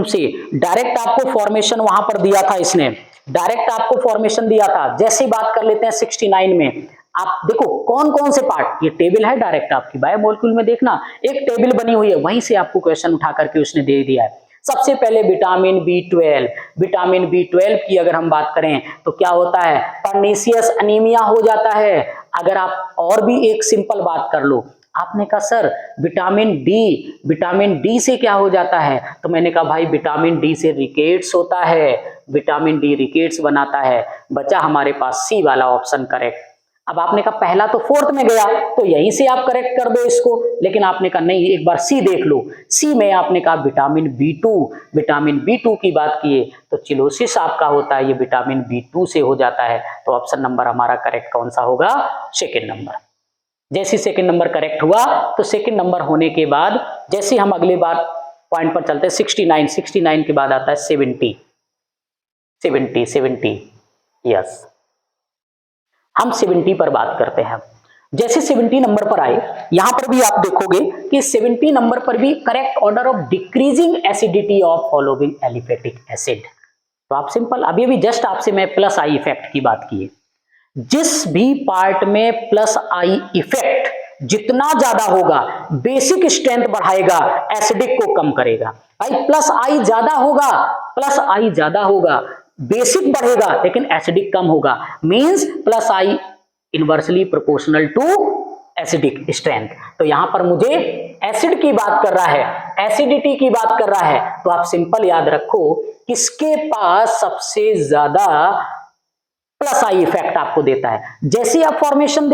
से डायरेक्ट आपको फॉर्मेशन वहां पर दिया था, इसने डायरेक्ट आपको फॉर्मेशन दिया था। जैसे बात कर लेते हैं 69 में, आप देखो कौन कौन से पार्ट, ये टेबल है डायरेक्ट आपकी बायोमोलिक्यूल में, देखना एक टेबल बनी हुई है, वहीं से आपको क्वेश्चन उठा करके उसने दे दिया है। सबसे पहले विटामिन B12, विटामिन B12 की अगर हम बात करें तो क्या होता है? पर्नीशियस अनीमिया हो जाता है। अगर आप और भी एक सिंपल बात कर लो, आपने कहा सर विटामिन डी से क्या हो जाता है? तो मैंने कहा भाई विटामिन डी से रिकेट्स होता है, विटामिन डी रिकेट्स बनाता है। बचा हमारे पास सी वाला ऑप्शन करेक्ट। अब आपने कहा पहला तो फोर्थ में गया, तो यहीं से आप करेक्ट कर दो इसको, लेकिन आपने कहा नहीं एक बार सी देख लो। सी में आपने कहा विटामिन B2 की बात किए तो चिलोसिस आपका होता है, ये विटामिन B2 से हो जाता है। तो ऑप्शन नंबर हमारा करेक्ट कौन सा होगा? Second number. जैसे सेकंड नंबर करेक्ट हुआ, तो सेकंड नंबर होने के बाद जैसे हम अगले बार पॉइंट पर चलते हैं 69 के बाद आता है 70। यस, हम 70 पर बात करते हैं। जैसे 70 नंबर पर आए, यहां पर भी आप देखोगे कि 70 नंबर पर भी correct order of decreasing acidity of following aliphatic acid. तो आप सिंपल, अभी भी जस्ट आपसे मैं प्लस आई इफेक्ट की बात की है। जिस भी पार्ट में प्लस आई इफेक्ट जितना ज्यादा होगा, बेसिक स्ट्रेंथ बढ़ाएगा, एसिडिक को कम करेगा। भाई प्लस आई ज्यादा होगा, बेसिक बढ़ेगा लेकिन एसिडिक कम होगा, means plus I inversely proportional to acidic strength. तो यहां पर मुझे एसिड की बात कर रहा है, एसिडिटी की बात कर रहा है, तो आप सिंपल याद रखो किसके पास सबसे ज्यादा प्लस आई इफेक्ट आपको देता है। जैसी आप फॉर्मेशन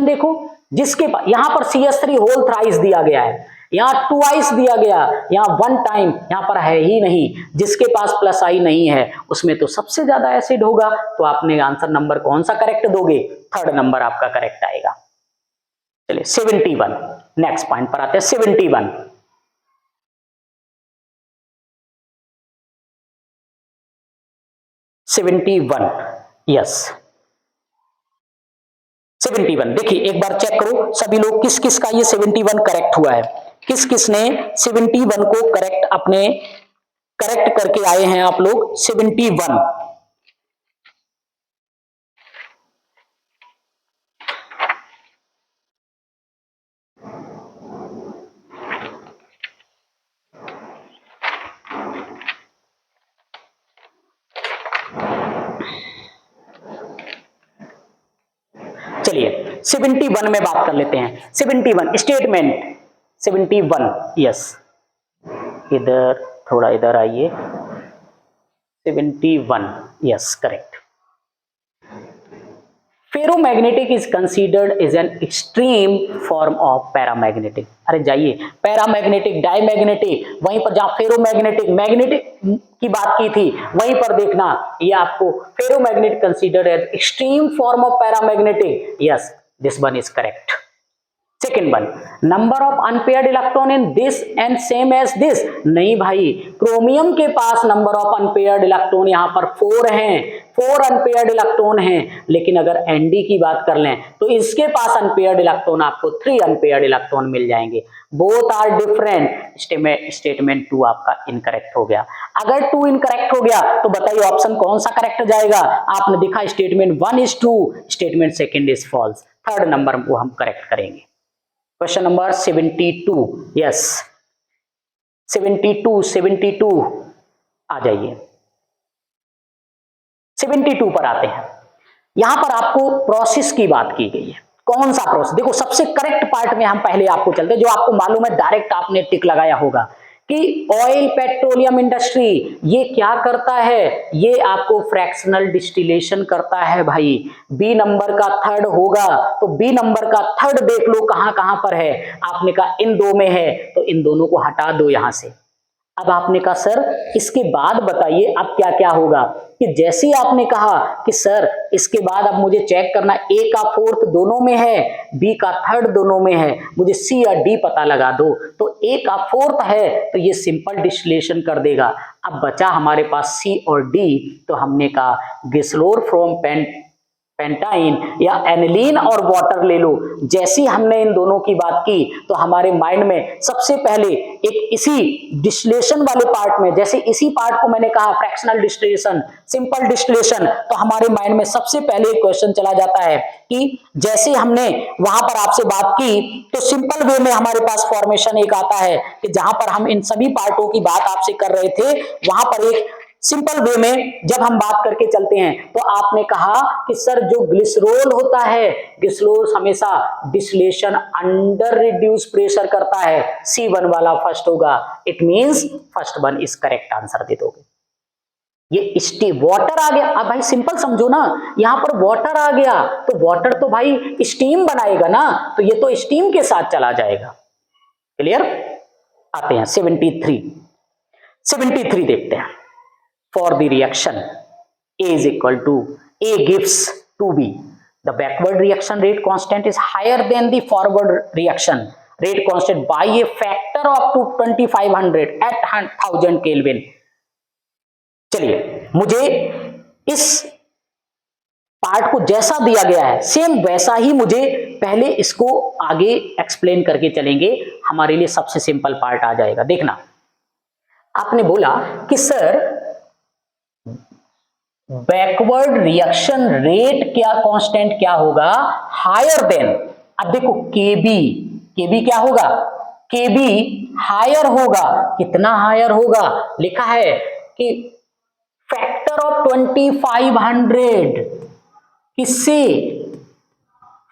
देखो, जिसके पास यहां पर CH3 होल थ्राइस दिया गया है, यहां ट्वाइस दिया गया, यहां 1 टाइम, यहां पर है ही नहीं। जिसके पास प्लस आई नहीं है उसमें तो सबसे ज्यादा एसिड होगा। तो आपने आंसर नंबर कौन सा करेक्ट दोगे? थर्ड नंबर आपका करेक्ट आएगा। चलिए 71, नेक्स्ट पॉइंट पर आते हैं। 71 यस 71। देखिए एक बार चेक करो सभी लोग, किस किस का ये 71 करेक्ट हुआ है, किस किस ने 71 को करेक्ट अपने करेक्ट करके आए हैं आप लोग 71। चलिए 71 में बात कर लेते हैं। 71 स्टेटमेंट 71 यस, इधर थोड़ा इधर आइए। 71 yes correct. Ferromagnetic is considered as an extreme form of paramagnetic. अरे जाइए, पैरामैग्नेटिक, डायमैग्नेटिक, वहीं पर जहां फेरोमैग्नेटिक मैग्नेटिक की बात की थी वहीं पर देखना, ये आपको ferromagnetic considered as extreme form of paramagnetic. Yes this one is correct. Second one, number of unpaired electron in this and same as this. नहीं भाई, क्रोमियम के पास नंबर ऑफ अनपेयर्ड इलेक्ट्रॉन यहां पर 4 हैं, 4 अनपेयर्ड इलेक्ट्रॉन हैं, लेकिन अगर एनडी की बात कर लें तो इसके पास अनपेयर्ड इलेक्ट्रॉन आपको 3 अनपेयर्ड इलेक्ट्रॉन मिल जाएंगे। Both are different. स्टेटमेंट 2 आपका इनकरेक्ट हो गया। अगर 2 इनकरेक्ट हो गया तो बताइए ऑप्शन कौन सा करेक्ट जाएगा। आपने देखा statement 1 is true, statement second is false. Third number को हम करेक्ट करेंगे। क्वेश्चन नंबर 72 यस 72 आ जाइए। 72 पर आते हैं। यहां पर आपको प्रोसेस की बात की गई है। कौन सा प्रोसेस? देखो सबसे करेक्ट पार्ट में हम पहले आपको चलते हैं, जो आपको मालूम है, डायरेक्ट आपने टिक लगाया होगा कि ऑयल पेट्रोलियम इंडस्ट्री ये क्या करता है, ये आपको फ्रैक्शनल डिस्टिलेशन करता है भाई। बी नंबर का थर्ड होगा, तो बी नंबर का थर्ड देख लो कहां कहां पर है। आपने कहा इन दो में है, तो इन दोनों को हटा दो यहां से। अब आपने कहा सर इसके बाद बताइए अब क्या क्या होगा, कि जैसे आपने कहा कि सर इसके बाद अब मुझे चेक करना, ए का फोर्थ दोनों में है, बी का थर्ड दोनों में है, मुझे सी या डी पता लगा दो। तो ए का फोर्थ है तो ये सिंपल डिस्टिलेशन कर देगा। अब बचा हमारे पास सी और डी, तो हमने कहा ग्लिसरॉल फ्रॉम पेंटाइन या एनिलीन और वाटर ले लो। जैसी हमने इन दोनों की बात की तो हमारे माइंड में सबसे पहले एक इसी डिस्टिलेशन वाले पार्ट में, जैसे इसी पार्ट को मैंने कहा फ्रैक्शनल डिस्टिलेशन, सिंपल डिस्टिलेशन, तो हमारे माइंड में सबसे पहले क्वेश्चन चला जाता है कि जैसे हमने वहां पर आपसे बात की तो सिंपल वे में हमारे पास फॉर्मेशन एक आता है कि जहां पर हम इन सभी पार्टों की बात आपसे कर रहे थे, वहां पर एक सिंपल वे में जब हम बात करके चलते हैं तो आपने कहा कि सर जो ग्लिसरॉल होता है, ग्लिसरॉल हमेशा डिस्टिलेशन अंडर रिड्यूस प्रेशर करता है। C1 वाला फर्स्ट होगा। It means first one is correct answer दे दोगे। ये वाटर आ गया। अब भाई सिंपल समझो ना, यहां पर वाटर आ गया तो वाटर तो भाई स्टीम बनाएगा ना, तो ये तो स्टीम के साथ चला जाएगा। क्लियर? आते हैं 73 देखते हैं। For the reaction A is equal to A gives to B. The backward reaction rate constant is higher than the forward reaction rate constant by a factor of 2500 at 1000 Kelvin. चलिए मुझे इस पार्ट को जैसा दिया गया है सेम वैसा ही मुझे पहले इसको आगे एक्सप्लेन करके चलेंगे। हमारे लिए सबसे सिंपल पार्ट आ जाएगा। देखना, आपने बोला कि सर बैकवर्ड रिएक्शन रेट क्या कांस्टेंट क्या होगा, हायर देन। अब देखो केबी क्या होगा, केबी हायर होगा। कितना हायर होगा? लिखा है कि फैक्टर ऑफ 2500। किससे?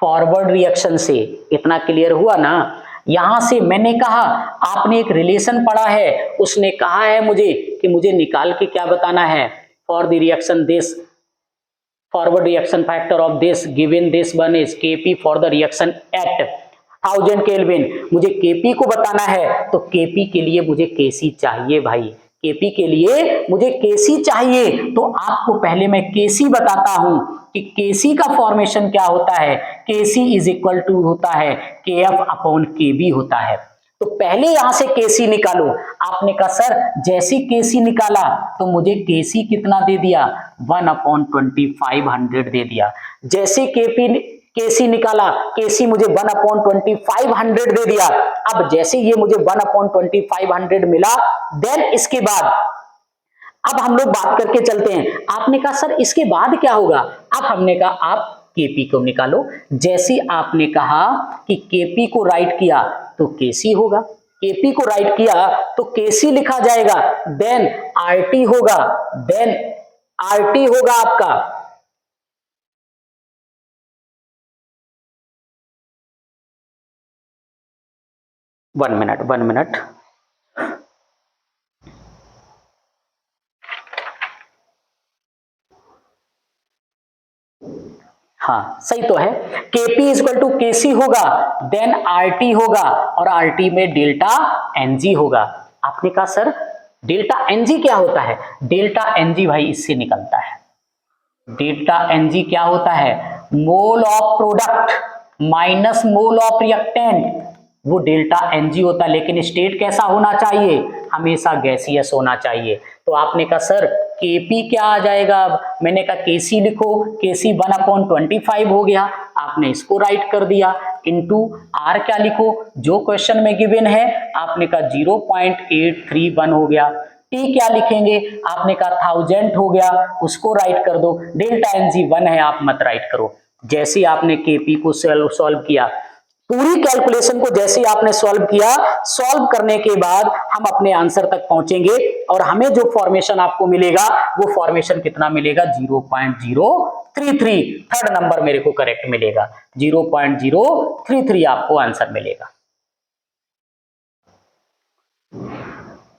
फॉरवर्ड रिएक्शन से। इतना क्लियर हुआ ना? यहां से मैंने कहा, आपने एक रिलेशन पढ़ा है, उसने कहा है मुझे कि मुझे निकाल के क्या बताना है, for the reaction this forward reaction factor of this given this one is Kp for the reaction at 1000 Kelvin। मुझे Kp को बताना है तो Kp के लिए मुझे Kc चाहिए भाई। Kp के लिए मुझे Kc चाहिए, तो आपको पहले मैं Kc बताता हूं कि Kc का फॉर्मेशन क्या होता है। Kc इज इक्वल टू होता है Kf अपॉन Kb होता है। तो पहले यहां से Kc निकालो। आपने कहा सर जैसे Kc निकाला तो मुझे Kc कितना दे दिया, 1/2500 दे दिया। जैसे Kc निकाला, Kc मुझे 1/2500 दे दिया। अब जैसे ये मुझे 1/2500 मिला, देन इसके बाद अब हम लोग बात करके चलते हैं। आपने कहा सर इसके बाद क्या होगा। अब हमने कहा आप Kp को निकालो। जैसे आपने कहा कि Kp को राइट किया तो Kc होगा, Kp को राइट किया तो Kc लिखा जाएगा, देन Rt होगा, देन Rt होगा आपका 1 मिनट। हाँ सही तो है। Kp इक्वल टू Kc होगा, देन Rt होगा और Rt में डेल्टा Ng होगा। आपने कहा सर डेल्टा Ng क्या होता है। डेल्टा Ng भाई इससे निकलता है। डेल्टा Ng क्या होता है, mole of product minus mole of reactant, वो डेल्टा Ng होता है। लेकिन स्टेट कैसा होना चाहिए, हमेशा गैसियस होना चाहिए। तो आपने कहा सर Kp क्या आ जाएगा। मैंने कहा Kc लिखो, Kc 1/25 हो गया, आपने इसको राइट कर दिया, इनटू R क्या लिखो जो क्वेश्चन में गिवन है। आपने कहा 0.831 हो गया। T क्या लिखेंगे, आपने कहा 1000 हो गया, उसको राइट कर दो। डेल्टा Ng 1 है, आप मत राइट करो। जैसे आपने Kp को सॉल्व किया, पूरी कैलकुलेशन को जैसे आपने सॉल्व किया, सॉल्व करने के बाद हम अपने आंसर तक पहुंचेंगे और हमें जो फॉर्मेशन आपको मिलेगा वो फॉर्मेशन कितना मिलेगा, 0.033। थर्ड नंबर मेरे को करेक्ट मिलेगा, 0.033 आपको आंसर मिलेगा।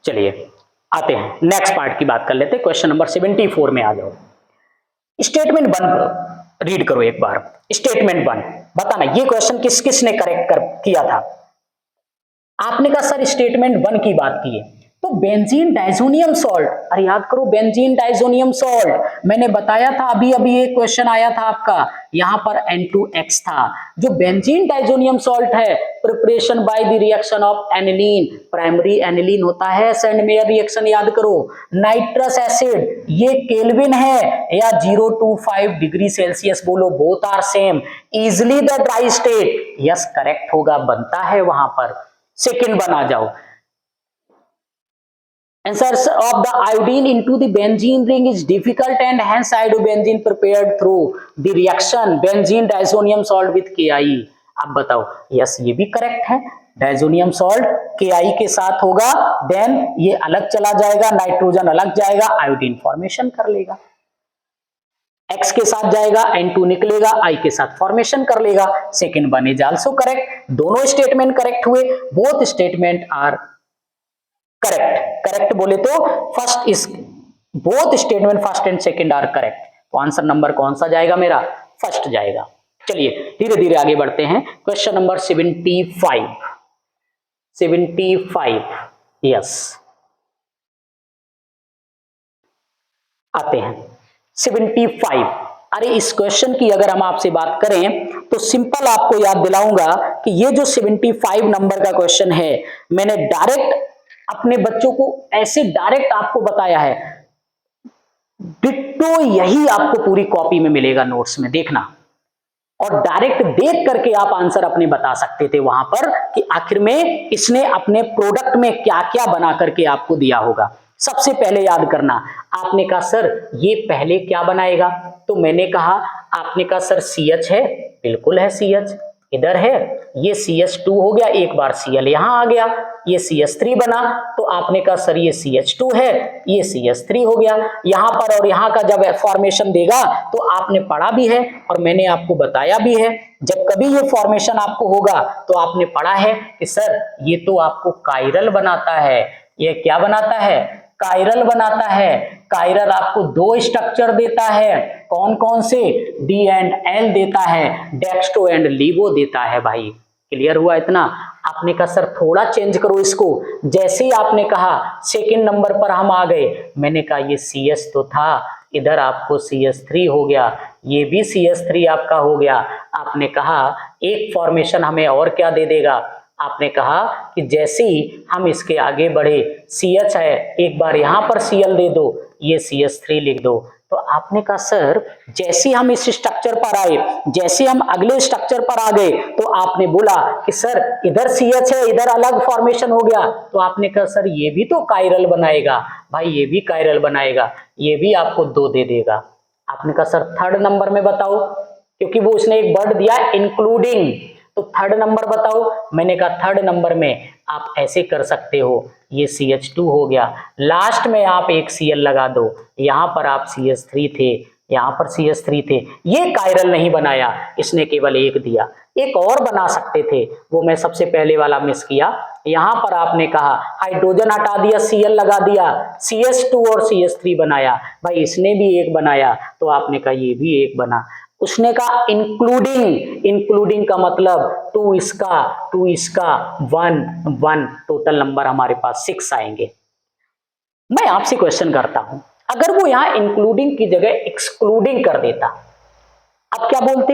चलिए आते हैं नेक्स्ट पार्ट की बात कर लेते हैं। क्वेश्चन नंबर 74 में आ जाओ। स्टेटमेंट 1 रीड करो एक बार। स्टेटमेंट 1 बताना ये क्वेश्चन किस किसने करेक्ट किया था। आपने कहा सर स्टेटमेंट 1 की बात की है तो बेंजीन डाइजोनियम सॉल्ट, अरे याद करो बेंजीन डाइजोनियम सॉल्ट मैंने बताया था, अभी अभी एक क्वेश्चन आया था आपका, यहां पर N2X था। जो बेंजीन डाइजोनियम सॉल्ट है, preparation by the reaction of aniline, primary aniline होता है, एंड मेयर रिएक्शन याद करो। नाइट्रस एसिड ये केल्विन है या 025 डिग्री सेल्सियस, बोलो both are same, easily the dry state, yes correct होगा, बनता है वहां पर। सेकेंड बना जाओ, insertion of the iodine into the benzene ring is difficult and hence iodobenzene prepared through the reaction benzene diazonium salt with KI। अब बताओ, यस ये भी करेक्ट है, डाइजोनियम सॉल्ट KI के साथ होगा, देन ये अलग चला जाएगा, नाइट्रोजन अलग जाएगा, आयोडीन फॉर्मेशन कर लेगा, X के साथ जाएगा, N2 निकलेगा, I के साथ फॉर्मेशन कर लेगा। Second one is also correct, दोनों स्टेटमेंट करेक्ट हुए, both statement are correct. Correct बोले तो first is, both statement first and second are correct, तो आंसर नंबर कौन सा जाएगा मेरा, फर्स्ट जाएगा। चलिए धीरे धीरे आगे बढ़ते हैं। क्वेश्चन नंबर 75 यस आते हैं 75। अरे इस क्वेश्चन की अगर हम आपसे बात करें तो सिंपल आपको याद दिलाऊंगा कि ये जो 75 नंबर का क्वेश्चन है, मैंने डायरेक्ट अपने बच्चों को ऐसे डायरेक्ट आपको बताया है, डिट्टो यही आपको पूरी कॉपी में मिलेगा, नोट्स में देखना, और डायरेक्ट देख करके आप आंसर अपने बता सकते थे वहां पर कि आखिर में इसने अपने प्रोडक्ट में क्या क्या बना करके आपको दिया होगा। सबसे पहले याद करना, आपने कहा सर ये पहले क्या बनाएगा, तो मैंने कहा, आपने कहा सर CH है, बिल्कुल है CH, इधर है, ये CH2 हो गया, एक बार Cl यहां आ गया, ये CH3 बना, तो आपने कहा सर ये CH2 है, ये CH3 हो गया, यहां पर और यहां का जब फॉर्मेशन देगा तो आपने पढ़ा भी है और मैंने आपको बताया भी है, जब कभी ये फॉर्मेशन आपको होगा तो आपने पढ़ा है कि सर ये तो आपको कायरल बनाता है, ये क्या बनाता है, कायरल बनाता है। कायरल आपको दो स्ट्रक्चर देता है, कौन कौन से, D एंड L देता है, डेक्स्ट्रो एंड लीवो देता है। भाई क्लियर हुआ इतना। आपने कहा सर थोड़ा चेंज करो इसको। जैसे ही आपने कहा सेकंड नंबर पर हम आ गए, मैंने कहा ये CS तो था, इधर आपको CS3 हो गया, ये भी CS3 आपका हो गया। आपने कहा एक फॉर्मेशन हमें और क्या दे देगा, आपने कहा कि जैसे ही हम इसके आगे बढ़े, CH है, एक बार यहां पर Cl दे दो, ये CS3 लिख दो। तो आपने कहा सर जैसे हम इस स्ट्रक्चर पर आए, जैसे हम अगले स्ट्रक्चर पर आ गए, तो आपने बोला कि सर इधर CH है, इधर अलग फॉर्मेशन हो गया। तो आपने कहा सर ये भी तो कायरल बनाएगा। भाई ये भी कायरल बनाएगा, ये भी आपको 2 दे देगा। आपने कहा सर थर्ड नंबर में बताओ, क्योंकि वो उसने एक वर्ड दिया इंक्लूडिंग, तो थर्ड नंबर बताओ। मैंने कहा थर्ड नंबर में आप ऐसे कर सकते हो, ये CH2 हो गया, लास्ट में आप एक Cl लगा दो, यहां पर आप CH3 थे, यहां पर CH3 थे, ये कायरल नहीं बनाया, इसने केवल एक दिया। एक और बना सकते थे, वो मैं सबसे पहले वाला मिस किया। यहां पर आपने कहा हाइड्रोजन हटा दिया, Cl लगा दिया, CH2 और CH3 बनाया, भाई इसने भी एक बनाया, तो आपने कहा ये भी एक बना। उसने कहा इंक्लूडिंग, इंक्लूडिंग का मतलब 2 इसका 1 1, टोटल नंबर हमारे पास 6 आएंगे। मैं आपसे क्वेश्चन करता हूं, अगर वो यहां इंक्लूडिंग की जगह एक्सक्लूडिंग कर देता, अब क्या बोलते?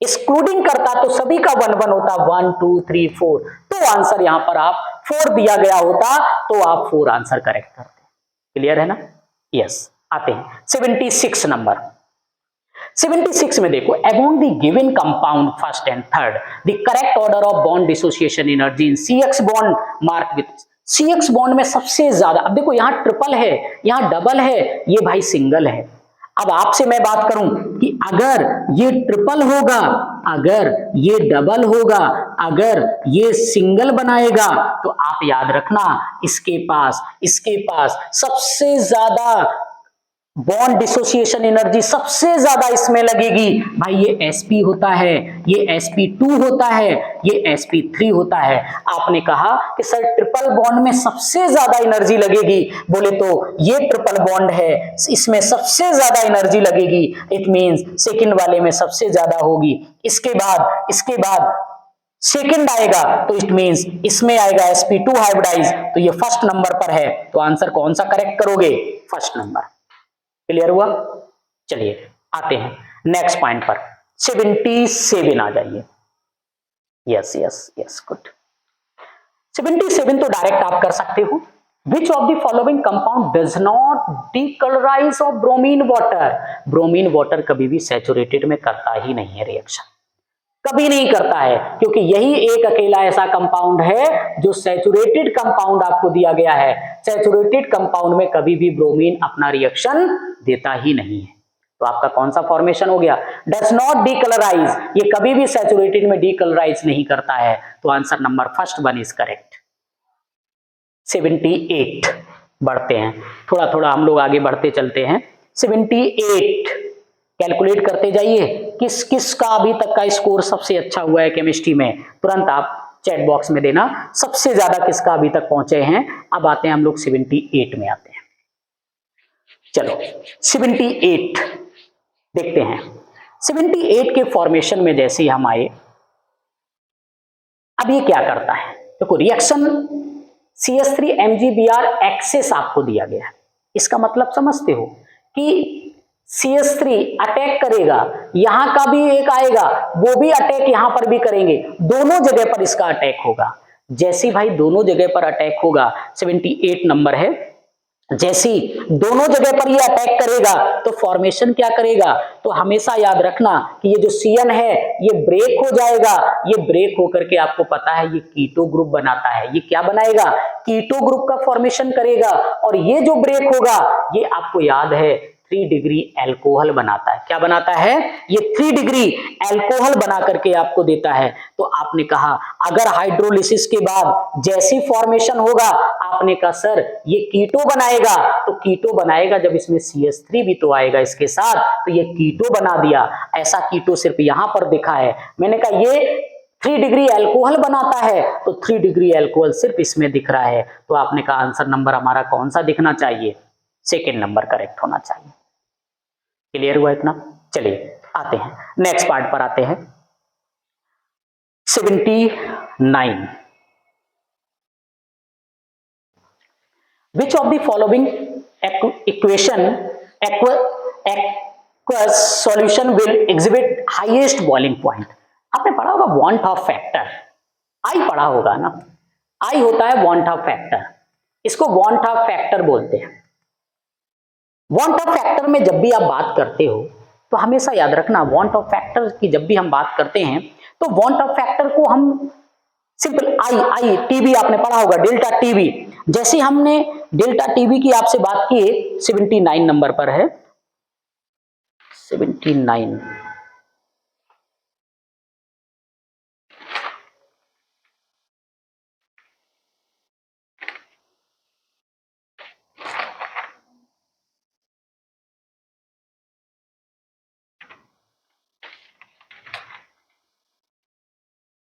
एक्सक्लूडिंग करता तो सभी का 1 1 होता, 1 2 3 4, तो आंसर यहां पर आप 4 दिया गया होता, तो आप 4 आंसर करेक्ट करते। क्लियर है ना? यस। आते हैं 76 नंबर। 76 में देखो, among the given compound first and third, the correct order of bond dissociation energy in CX bond marked with CX bond में सबसे ज्यादा, अब देखो यहां ट्रिपल है, यहां डबल है, ये भाई सिंगल है। अब आपसे मैं बात करूं कि अगर ये ट्रिपल होगा, अगर ये डबल होगा, अगर ये सिंगल बनाएगा, तो आप याद रखना इसके पास सबसे ज्यादा बॉन्ड डिसोसिएशन एनर्जी सबसे ज्यादा इसमें लगेगी। भाई ये sp होता है, ये sp2 होता है, ये sp3 होता है। आपने कहा कि सर ट्रिपल बॉन्ड में सबसे ज्यादा एनर्जी लगेगी, बोले तो ये ट्रिपल बॉन्ड है, इसमें सबसे ज्यादा एनर्जी लगेगी, इट मींस सेकंड वाले में सबसे ज्यादा होगी। इसके बाद सेकंड आएगा, तो इट मींस इसमें आएगा sp2 हाइब्रिडाइज, तो ये फर्स्ट नंबर पर है, तो आंसर कौन सा करेक्ट करोगे? First number. क्लियर हुआ? चलिए आते हैं नेक्स्ट पॉइंट पर, 77 आ जाइए। Yes yes yes, good. 77 तो डायरेक्ट आप कर सकते हो। विच of the following compound does not decolourise of bromine water? Bromine water कभी भी सैचुरेटेड में करता ही नहीं है रिएक्शन, कभी नहीं करता है, क्योंकि यही एक अकेला ऐसा कंपाउंड है जो सैचुरेटेड कंपाउंड आपको दिया गया है। सैचुरेटेड कंपाउंड में कभी भी ब्रोमीन अपना रिएक्शन देता ही नहीं है। तो आपका कौन सा फॉर्मेशन हो गया? डज नॉट डीकलराइज, ये कभी भी सैचुरेटेड में डीकलराइज नहीं करता है, तो answer number first one is correct. 78 बढ़ते हैं, थोड़ा थोड़ा हम लोग आगे बढ़ते चलते हैं। 78 कैलकुलेट करते जाइए, किस किस का अभी तक का स्कोर सबसे अच्छा हुआ है केमिस्ट्री में, तुरंत आप चैट बॉक्स में देना सबसे ज्यादा किसका अभी तक पहुंचे हैं। अब आते हैं हम लोग 78 में आते हैं। चलो 78 देखते हैं। 78 के फॉर्मेशन में जैसे ही हम आए, अब ये क्या करता है? देखो रिएक्शन CH3 MgBr एक्सेस आपको दिया गया है, इसका मतलब समझते हो कि CH3 अटैक करेगा, यहां का भी एक आएगा, वो भी अटैक यहां पर भी करेंगे, दोनों जगह पर इसका अटैक होगा। जैसे भाई दोनों जगह पर अटैक होगा, 78 नंबर है, जैसी दोनों जगह पर ये अटैक करेगा तो फॉर्मेशन क्या करेगा? तो हमेशा याद रखना कि ये जो CN है ये ब्रेक हो जाएगा, ये ब्रेक होकर के आपको पता है ये कीटो ग्रुप बनाता है, ये क्या बनाएगा? कीटो ग्रुप का फॉर्मेशन करेगा, और ये जो ब्रेक होगा ये आपको याद है 3 डिग्री एल्कोहल बनाता है। क्या बनाता है? ये 3 डिग्री एल्कोहल बना करके आपको देता है। तो आपने कहा अगर हाइड्रोलिसिस के बाद जैसी फॉर्मेशन होगा, आपने कहा सर ये कीटो बनाएगा, तो कीटो बनाएगा जब इसमें CH3 भी तो आएगा इसके साथ, तो ये कीटो बना दिया। ऐसा कीटो सिर्फ यहां पर दिखा है। मैंने कहा ये 3 डिग्री एल्कोहल बनाता है, तो 3 डिग्री एल्कोहल सिर्फ इसमें दिख रहा है, तो आपने कहा आंसर नंबर हमारा कौन सा दिखना चाहिए? सेकेंड नंबर करेक्ट होना चाहिए। क्लियर हुआ इतना? चलिए आते हैं नेक्स्ट पार्ट पर आते हैं। 79 9. Which of the following equation aqueous solution will exhibit highest boiling point? आपने पढ़ा होगा want of factor, I पढ़ा होगा ना, I होता है want of factor, इसको want of factor बोलते हैं। want of factor में जब भी आप बात करते हो तो हमेशा याद रखना want of factor की जब भी हम बात करते हैं तो want of factor को हम सिंपल आई टीबी आपने पढ़ा होगा, डेल्टा टीबी। जैसे हमने डेल्टा टीबी की आपसे बात की 79 नंबर पर है 79,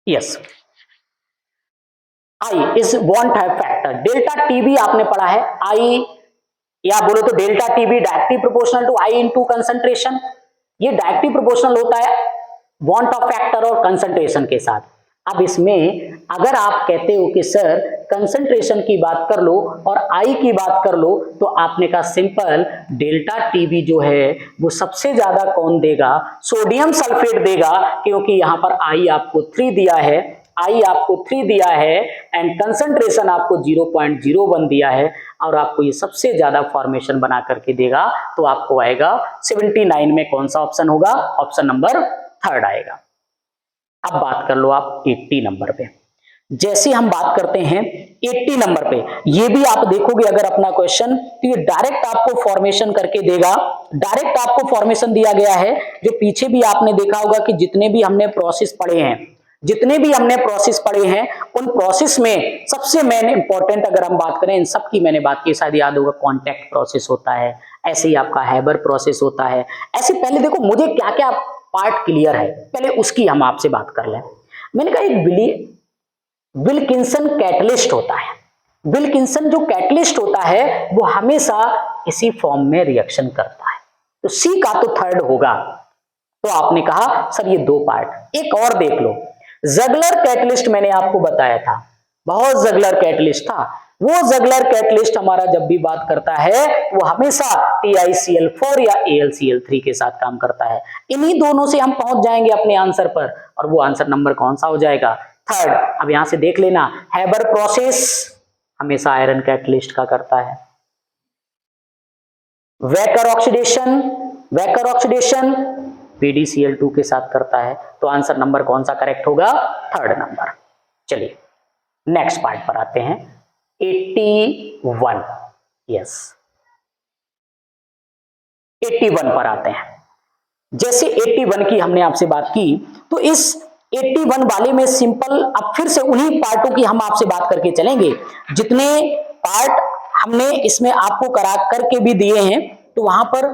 यस आई इज वॉन्ट है फैक्टर। डेल्टा टीबी आपने पढ़ा है, आई या बोलो तो delta TB directly proportional to I into concentration. ये डायरेक्टली प्रोपोर्शनल होता है वॉन्ट ऑफ फैक्टर और कंसंट्रेशन के साथ। अब इसमें अगर आप कहते हो कि सर कंसंट्रेशन की बात कर लो और आई की बात कर लो तो आपने कहा सिंपल डेल्टा टीबी जो है वो सबसे ज्यादा कौन देगा, सोडियम सल्फेट देगा, क्योंकि यहां पर आई आपको 3 दिया है, आई आपको 3 दिया है एंड कंसंट्रेशन आपको 0.01 दिया है और आपको ये सबसे ज्यादा फॉर्मेशन बना करके देगा। तो आपको आएगा 79 में कौन सा ऑप्शन होगा, ऑप्शन नंबर 3 आएगा। अब बात कर लो आप 80 नंबर पे। जैसे हम बात करते हैं 80 नंबर पे, ये भी आप देखोगे अगर अपना क्वेश्चन तो ये डायरेक्ट आपको फॉर्मेशन करके देगा, डायरेक्ट आपको फॉर्मेशन दिया गया है। जो पीछे भी आपने देखा होगा कि जितने भी हमने प्रोसेस पढ़े हैं, जितने भी हमने प्रोसेस पढ़े हैं उन प्रोसेस में सबसे मेन इंपॉर्टेंट अगर हम बात करें, इन सब की मैंने बात की, शायद याद होगा कॉन्टैक्ट प्रोसेस होता है, ऐसे ही आपका हैबर प्रोसेस होता है। ऐसे पहले देखो मुझे क्या क्या पार्ट क्लियर है, पहले उसकी हम आपसे बात कर लें। मैंने कहा एक विल्किंसन कैटलिस्ट होता है। विल्किंसन जो कैटलिस्ट होता है वो हमेशा इसी फॉर्म में रिएक्शन करता है, तो सी का तो 3 होगा। तो आपने कहा सर ये 2 पार्ट। एक और देख लो, ज़ेगलर कैटलिस्ट मैंने आपको बताया था, बहुत ज़ेगलर कैटलिस्ट था। वो ज़ेगलर कैटलिस्ट हमारा जब भी बात करता है वो हमेशा TiCl4 या AlCl3 के साथ काम करता है। इन्हीं दोनों से हम पहुंच जाएंगे अपने आंसर पर, और वो आंसर नंबर कौन सा हो जाएगा, 3। अब यहां से देख लेना, हैबर प्रोसेस हमेशा आयरन कैटलिस्ट का करता है। वेकर ऑक्सीडेशन PdCl2 के साथ करता है। तो आंसर नंबर कौन सा करेक्ट होगा, 3 नंबर। चलिए नेक्स्ट पार्ट पर आते हैं, 81। यस 81 पर आते हैं। जैसे 81 की हमने आपसे बात की तो इस 81 वाले में सिंपल अब फिर से उन्हीं पार्टों की हम आपसे बात करके चलेंगे। जितने पार्ट हमने इसमें आपको करा करके भी दिए हैं, तो वहां पर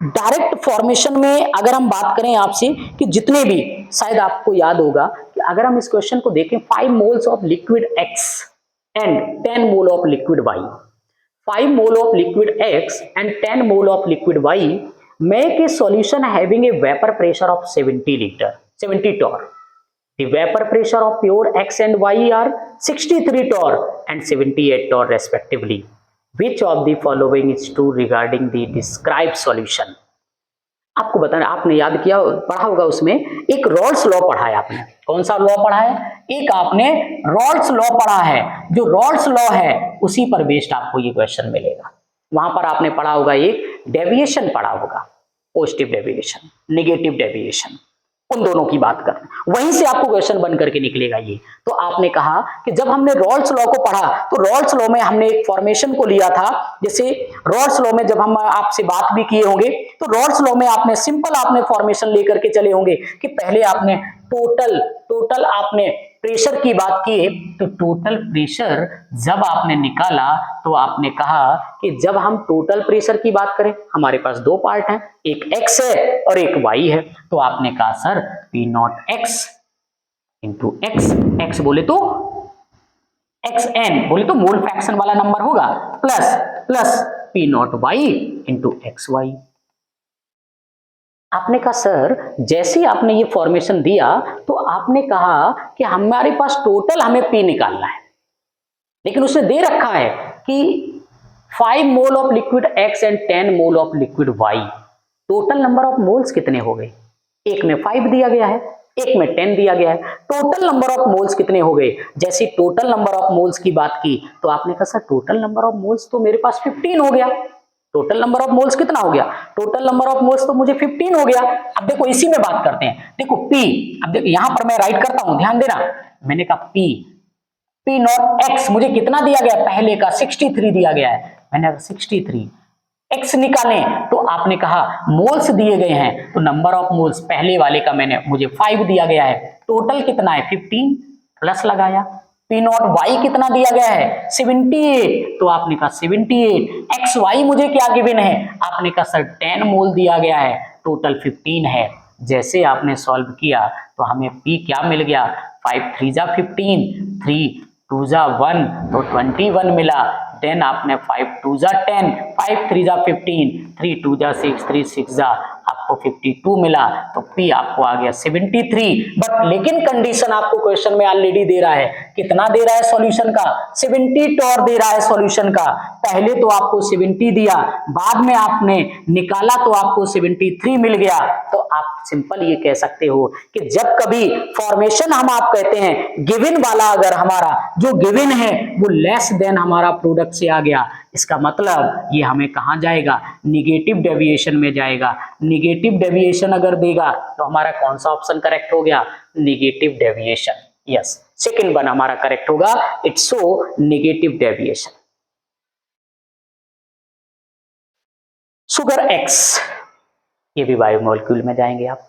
डायरेक्ट फॉर्मेशन में अगर हम बात करें आपसे कि जितने भी, शायद आपको याद होगा कि अगर हम इस क्वेश्चन को देखें, 5 moles of liquid X and 10 mole of liquid Y, 5 mole of liquid X and 10 mole of liquid Y make a solution having a vapor pressure of 70 torr. The vapor pressure of pure X and Y are 63 torr and 78 torr respectively. Which of the following is true regarding the described solution? आपको बताना, आपने याद किया पढ़ा होगा, उसमें एक रॉल्स लॉ पढ़ा है आपने। कौन सा लॉ पढ़ा है, एक आपने रॉल्स लॉ पढ़ा है। जो रॉल्स लॉ है उसी पर बेस्ड आपको ये क्वेश्चन मिलेगा। वहां पर आपने पढ़ा होगा एक डेविएशन पढ़ा होगा, पॉजिटिव डेविएशन, नेगेटिव डेविएशन, उन दोनों की बात कर, वहीं से आपको क्वेश्चन बन करके निकलेगा ये। तो आपने कहा कि जब हमने रॉल्स लॉ को पढ़ा तो रॉल्स लॉ में हमने एक फॉर्मेशन को लिया था। जैसे रॉल्स लॉ में जब हम आपसे बात भी किए होंगे तो रॉल्स लॉ में आपने सिंपल आपने फॉर्मेशन लेकर के चले होंगे कि पहले आपने टोटल आपने प्रेशर की बात की, तो टोटल प्रेशर जब आपने निकाला तो आपने कहा कि जब हम टोटल प्रेशर की बात करें, हमारे पास 2 पार्ट हैं, एक X है और एक Y है। तो आपने कहा सर P0X इंटू X बोले तो XN बोले तो मोल फ्रैक्शन वाला नंबर होगा, प्लस P0Y इंटू XY। आपने कहा सर जैसे ही आपने ये फॉर्मेशन दिया तो आपने कहा कि हमारे पास टोटल हमें P निकालना है, लेकिन उसने दे रखा है कि 5 mole of liquid X and 10 mole of liquid Y। Total number of moles कितने हो गए? एक में 5 दिया गया है, एक में 10 दिया गया है। टोटल नंबर ऑफ मोल्स कितने हो गए? जैसे टोटल नंबर ऑफ मोल्स की बात की तो आपने कहा sir total number of moles तो मेरे पास 15 हो गया। टोटल नंबर ऑफ मोल्स कितना हो गया? टोटल नंबर ऑफ मोल्स तो मुझे 15 हो गया। अब देखो इसी में बात करते हैं। देखो P, अब देखो यहां पर मैं राइट करता हूं, ध्यान देना। मैंने कहा P नॉट X मुझे कितना दिया गया? पहले का 63 दिया गया है। मैंने कहा 63 X निकालें तो आपने कहा मोल्स दिए गए हैं तो नंबर ऑफ मोल्स पहले वाले का मुझे 5 दिया गया है। टोटल कितना है? 15 प्लस लगाया। P नॉट Y कितना दिया गया है? 78, तो आपने कहा 78। XY मुझे क्या गिवन है? आपने कहा सर 10 मोल दिया गया है, टोटल 15 है। जैसे आपने सॉल्व किया तो हमें P क्या मिल गया? 5 3 जा 15, 3 2 जा 1 तो 21 मिला। देन आपने 5 2 जा 10, 5 3 जा 15, 3 2 जा 6, 3 6 जा आपको 52 मिला। तो P आपको आ गया 73। बट लेकिन कंडीशन आपको क्वेश्चन में ऑलरेडी दे रहा है, कितना दे रहा है सॉल्यूशन का? 70 टॉर दे रहा है सॉल्यूशन का। पहले तो आपको 70 दिया, बाद में आपने निकाला तो आपको 73 मिल गया। तो आप सिंपल ये कह सकते हो कि जब कभी फॉर्मेशन हम आप कहते हैं गिवन वाला अगर हमारा जो गिवन है वो लेस देन हमारा प्रोडक्ट से आ गया, इसका मतलब ये हमें कहां जाएगा? निगेटिव डेविएशन में जाएगा। निगेटिव डेविएशन अगर देगा तो हमारा कौन सा ऑप्शन करेक्ट हो गया? Negative deviation. Yes, second one हमारा करेक्ट होगा। It's so negative deviation. Sugar X, ये भी बायोमोलिक्यूल में जाएंगे आप।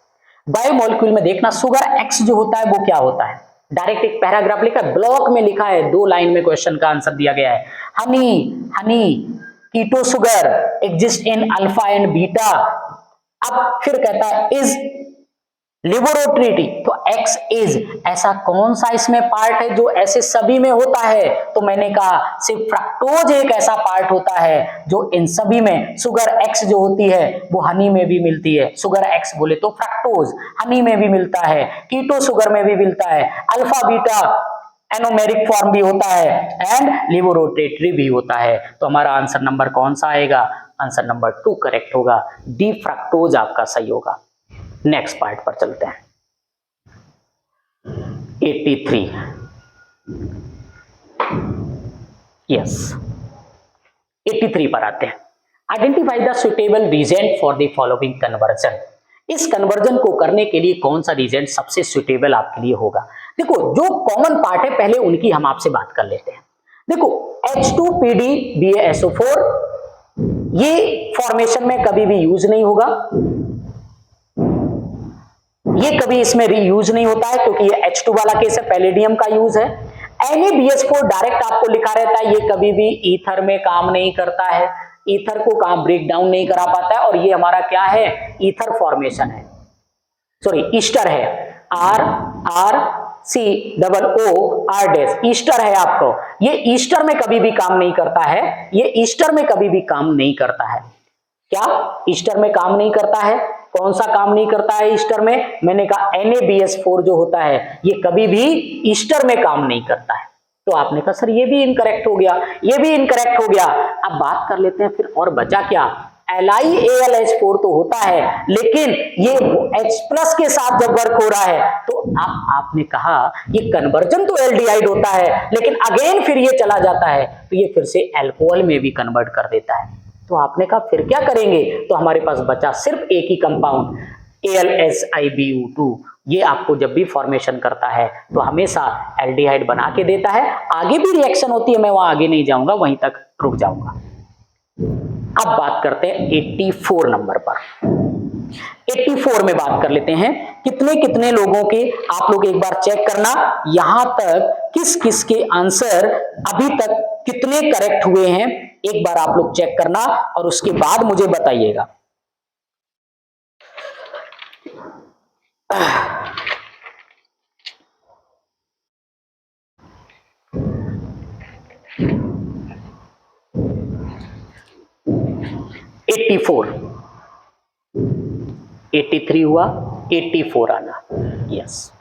बायोमोलिक्यूल में देखना शुगर X जो होता है वो क्या होता है? डायरेक्ट एक पैराग्राफ लिखा है, ब्लॉक में लिखा है, 2 लाइन में क्वेश्चन का आंसर दिया गया है। Honey keto sugar exist in alpha and beta. अब फिर कहता है इज लेबोरेटरी तो X इज, ऐसा कौन सा इसमें पार्ट है जो ऐसे सभी में होता है? तो मैंने कहा सिर्फ फ्रक्टोज एक ऐसा पार्ट होता है जो इन सभी में, शुगर X जो होती है वो हनी में भी मिलती है। शुगर X बोले तो फ्रक्टोज हनी में भी मिलता है, कीटो शुगर में भी मिलता है, अल्फा बीटा एनोमेरिक फॉर्म भी होता है एंड लेबोरेटरी भी होता है। तो हमारा आंसर नंबर कौन सा आएगा? आंसर नंबर 2 करेक्ट होगा। डी फ्रक्टोज आपका सही होगा। नेक्स्ट पार्ट पर चलते हैं। 83, यस 83 पर आते हैं। Identify the suitable reagent for the following conversion. इस कन्वर्जन को करने के लिए कौन सा रीजेंट सबसे सुटेबल आपके लिए होगा? देखो जो कॉमन पार्ट है पहले उनकी हम आपसे बात कर लेते हैं। देखो H2PdBaSO4 ये फॉर्मेशन में कभी भी यूज नहीं होगा, ये कभी इसमें रीयूज नहीं होता है क्योंकि ये H2 वाला केस है, पैलेडियम का यूज है। NaBH4 डायरेक्ट आपको लिखा रहता है, ये कभी भी ईथर में काम नहीं करता है, ईथर को कहां ब्रेक डाउन नहीं करा पाता है, और ये हमारा क्या है? ईथर फॉर्मेशन है, सॉरी ईस्टर है, RCOO ईस्टर है आपको। ये ईस्टर में कभी भी काम नहीं करता है, ये ईस्टर में कभी भी काम नहीं करता है। क्या ईस्टर में काम नहीं करता है? कौन सा काम नहीं करता है ईस्टर में? मैंने कहा NaBH4 जो होता है ये कभी भी ईस्टर में काम नहीं करता है। तो आपने कहा सर ये भी इनकरेक्ट हो गया, ये भी इनकरेक्ट हो गया। अब बात कर लेते हैं फिर और बचा क्या? LiAlH4 तो होता है लेकिन ये H+ के साथ जब वर्क हो रहा है तो आपने कहा ये कन्वर्जन तो एल्डिहाइड होता है लेकिन अगेन फिर ये चला जाता है तो ये फिर से अल्कोहल में भी कन्वर्ट कर देता है। तो आपने कहा फिर क्या करेंगे? तो हमारे पास बचा सिर्फ एक ही कंपाउंड AlSiBu2। ये आपको जब भी फॉर्मेशन करता है तो हमेशा एल्डिहाइड बना के देता है। आगे भी रिएक्शन होती है, मैं वहां आगे नहीं जाऊंगा, वहीं तक रुक जाऊंगा। अब बात करते हैं 84 नंबर पर। 84 में बात कर लेते हैं कितने कितने लोगों के, आप लोग एक बार चेक करना यहां तक किस किस के आंसर अभी तक कितने करेक्ट हुए हैं, एक बार आप लोग चेक करना और उसके बाद मुझे बताइएगा। 83 हुआ, 84 आना। यस,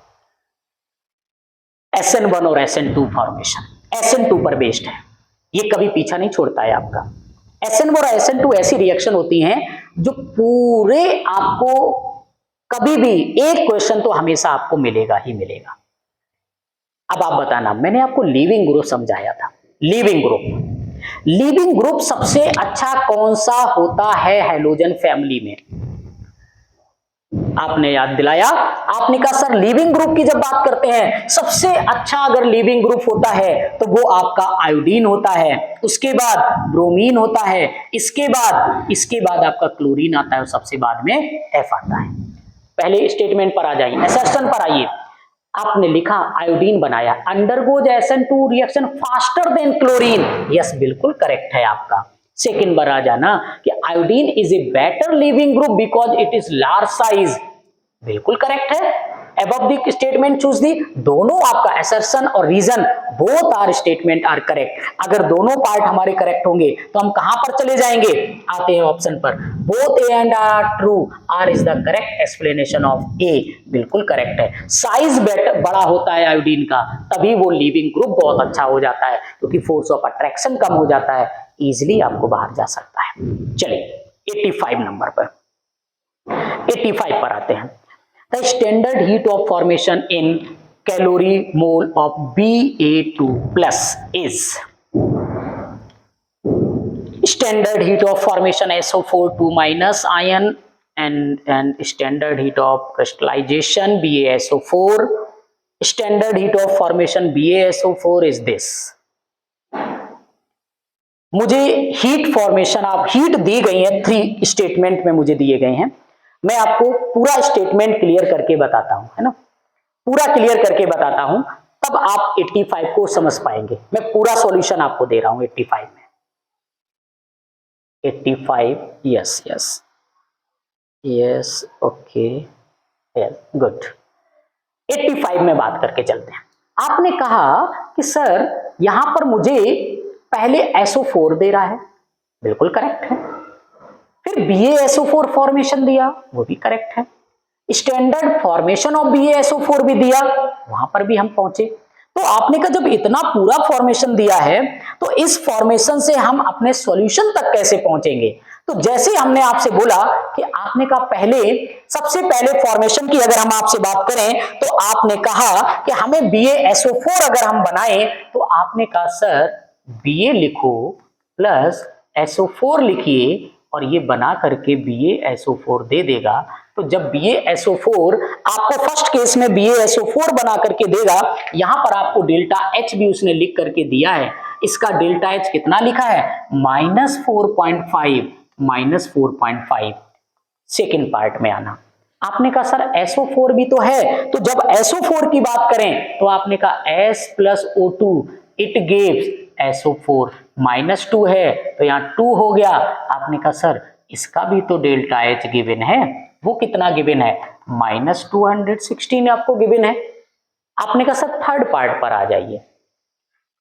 SN1 और SN2 फॉर्मेशन SN2 पर बेस्ड है, ये कभी पीछा नहीं छोड़ता है आपका। SN1 और SN2 ऐसी रिएक्शन होती हैं जो पूरे आपको कभी भी एक क्वेश्चन तो हमेशा आपको मिलेगा ही मिलेगा। अब आप बताना, मैंने आपको लीविंग ग्रुप समझाया था। लीविंग ग्रुप सबसे अच्छा कौन सा होता है हैलोजन फैमिली में? आपने याद दिलाया, आपने कहा सर लीविंग ग्रुप की जब बात करते हैं सबसे अच्छा अगर लीविंग ग्रुप होता है तो वो आपका आयोडीन होता है, उसके बाद ब्रोमीन होता है, इसके बाद आपका क्लोरीन आता है और सबसे बाद में एफ आता है। पहले स्टेटमेंट पर आ जाइए, असर्शन पर आइए। आपने लिखा आयोडीन बनाया, undergoes SN2 reaction faster than chlorine. Yes, बिल्कुल करेक्ट है आपका। सेकंड बार आ जाना कि iodine is a better leaving group because it is large size. बिल्कुल करेक्ट है। above the statement choose the, दोनों आपका assertion और reason both are statement are correct. अगर दोनों पार्ट हमारे करेक्ट होंगे तो हम कहां पर चले जाएंगे? आते हैं ऑप्शन पर, both A and R true, R is the correct explanation of A. बिल्कुल करेक्ट है। साइज बेटर बड़ा होता है आयोडीन का, तभी वो लिविंग ग्रुप बहुत अच्छा हो जाता है, क्योंकि फोर्स ऑफ अट्रैक्शन कम हो जाता है, इजिली आपको बाहर जा सकता है। चलिए 85 नंबर पर, 85 पर आते हैं। The standard heat of formation in calorie mole of Ba2 plus is standard heat of formation SO4 2 minus ion and standard heat of crystallization BaSO4. Standard heat of formation BaSO4 is this. मुझे हीट फॉर्मेशन, आप हीट दी गई है, 3 स्टेटमेंट में मुझे दिए गए हैं। मैं आपको पूरा स्टेटमेंट क्लियर करके बताता हूं, है ना, पूरा क्लियर करके बताता हूं, तब आप 85 को समझ पाएंगे। मैं पूरा सॉल्यूशन आपको दे रहा हूं 85 में। 85, yes yes yes, okay, good. 85 में बात करके चलते हैं। आपने कहा कि सर यहां पर मुझे पहले SO4 दे रहा है, बिल्कुल करेक्ट है। फिर BaSO4 फॉर्मेशन दिया, वो भी करेक्ट है। स्टैंडर्ड फॉर्मेशन ऑफ BaSO4 भी दिया, वहां पर भी हम पहुंचे। तो आपने कहा जब इतना पूरा फॉर्मेशन दिया है तो इस फॉर्मेशन से हम अपने सॉल्यूशन तक कैसे पहुंचेंगे? तो जैसे हमने आपसे बोला कि आपने कहा पहले, सबसे पहले फॉर्मेशन की अगर हम आपसे बात करें तो आपने कहा कि हमें BaSO4 अगर हम बनाएं तो आपने कहा सर Ba लिखो प्लस SO4 लिखिए और ये बना करके BaSO4 दे देगा। तो जब BaSO4 आपको फर्स्ट केस में BaSO4 बना करके देगा, यहां पर आपको डेल्टा H भी उसने लिख करके दिया है। इसका डेल्टा H कितना लिखा है? -4.5। सेकेंड पार्ट में आना, आपने कहा सर SO4 भी तो है, तो जब SO4 की बात करें तो आपने कहा S + O2 it gives SO4, -2 है तो यहाँ 2 हो गया। आपने कहा सर इसका भी तो डेल्टा H गिवन है, वो कितना गिवन है? -216 आपको गिवन है। आपने कहा सर थर्ड पार्ट पर आ जाइए।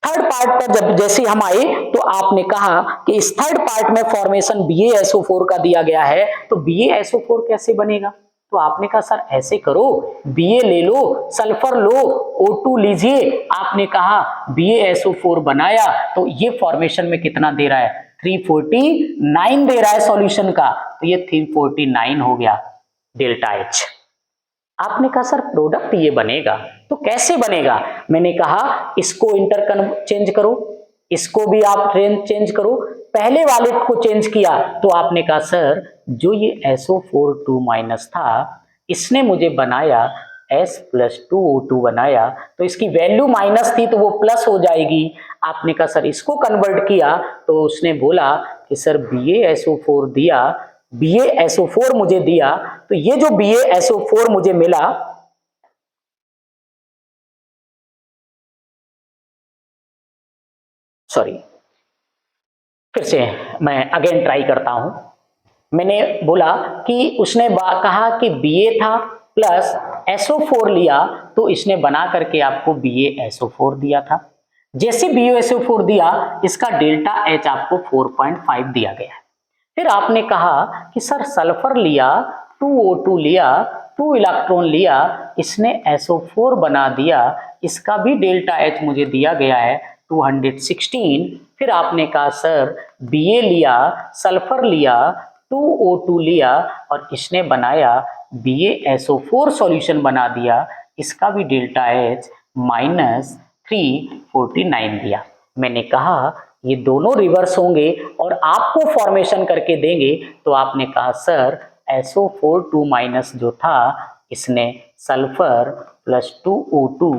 थर्ड पार्ट पर जब जैसे हम आए तो आपने कहा कि इस थर्ड पार्ट में फॉर्मेशन BaSO4 का दिया गया है, तो BaSO4 कैसे बनेगा? तो आपने कहा सर ऐसे करो, Ba ले लो, सल्फर लो, O2 लीजिए। आपने कहा BaSO4 बनाया तो ये फॉर्मेशन में कितना दे रहा है? 349 दे रहा है सॉल्यूशन का, तो ये 349 हो गया डेल्टा H। आपने कहा सर प्रोडक्ट ये बनेगा, तो कैसे बनेगा? मैंने कहा इसको चेंज करो, इसको भी आप चेंज करो। पहले वाले को चेंज किया तो आपने कहा सर जो ये SO4 2- था, इसने मुझे बनाया S + 2O2 बनाया, तो इसकी वैल्यू माइनस थी तो वो प्लस हो जाएगी। आपने कहा सर इसको कन्वर्ट किया तो उसने बोला कि सर BaSO4 दिया, BaSO4 मुझे दिया, तो ये जो BaSO4 मुझे मिला, सॉरी फिर से मैं अगेन ट्राई करता हूं। मैंने बोला कि उसने कहा कि Ba था प्लस SO4 लिया, तो इसने बना करके आपको BaSO4 दिया था। जैसे BaSO4 दिया, इसका डेल्टा H आपको 4.5 दिया गया है। फिर आपने कहा कि सर सल्फर लिया 2O2 लिया, 2 इलेक्ट्रॉन लिया, इसने SO4 बना दिया, इसका भी डेल्टा H मुझे दिया गया है 216। फिर आपने कहा सर Ba लिया, सल्फर लिया, 2O2 लिया और इसने बनाया BaSO4 सॉल्यूशन बना दिया, इसका भी डेल्टा H -349 दिया। मैंने कहा ये दोनों रिवर्स होंगे और आपको फॉर्मेशन करके देंगे, तो आपने कहा सर SO4 2- जो था इसने sulphur plus 2O2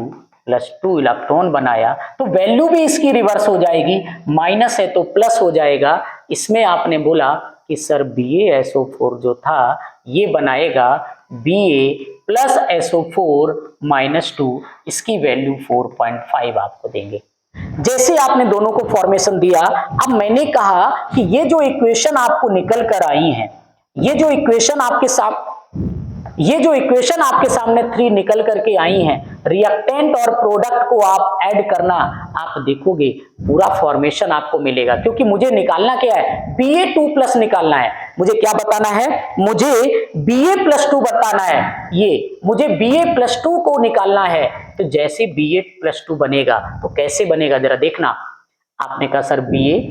plus 2 electron बनाया, तो वैल्यू भी इसकी रिवर्स हो जाएगी, माइनस है तो प्लस हो जाएगा। इसमें आपने बोला कि सर BaSO4 जो था ये बनाएगा Ba प्लस SO4 -2, इसकी वैल्यू 4.5 आपको देंगे। जैसे आपने दोनों को फॉर्मेशन दिया, अब मैंने कहा कि ये जो इक्वेशन आपको निकल कर आई है, ये जो इक्वेशन आपके सामने 3 निकल करके आई हैं, रिएक्टेंट और प्रोडक्ट को आप ऐड करना, आप देखोगे पूरा फॉर्मेशन आपको मिलेगा, क्योंकि मुझे निकालना क्या है, Ba2+ निकालना है। मुझे क्या बताना है, मुझे Ba+2 बताना है, ये मुझे Ba+2 को निकालना है। तो जैसे Ba+2 बनेगा तो कैसे बनेगा जरा देखना। आपने कहा सर Ba,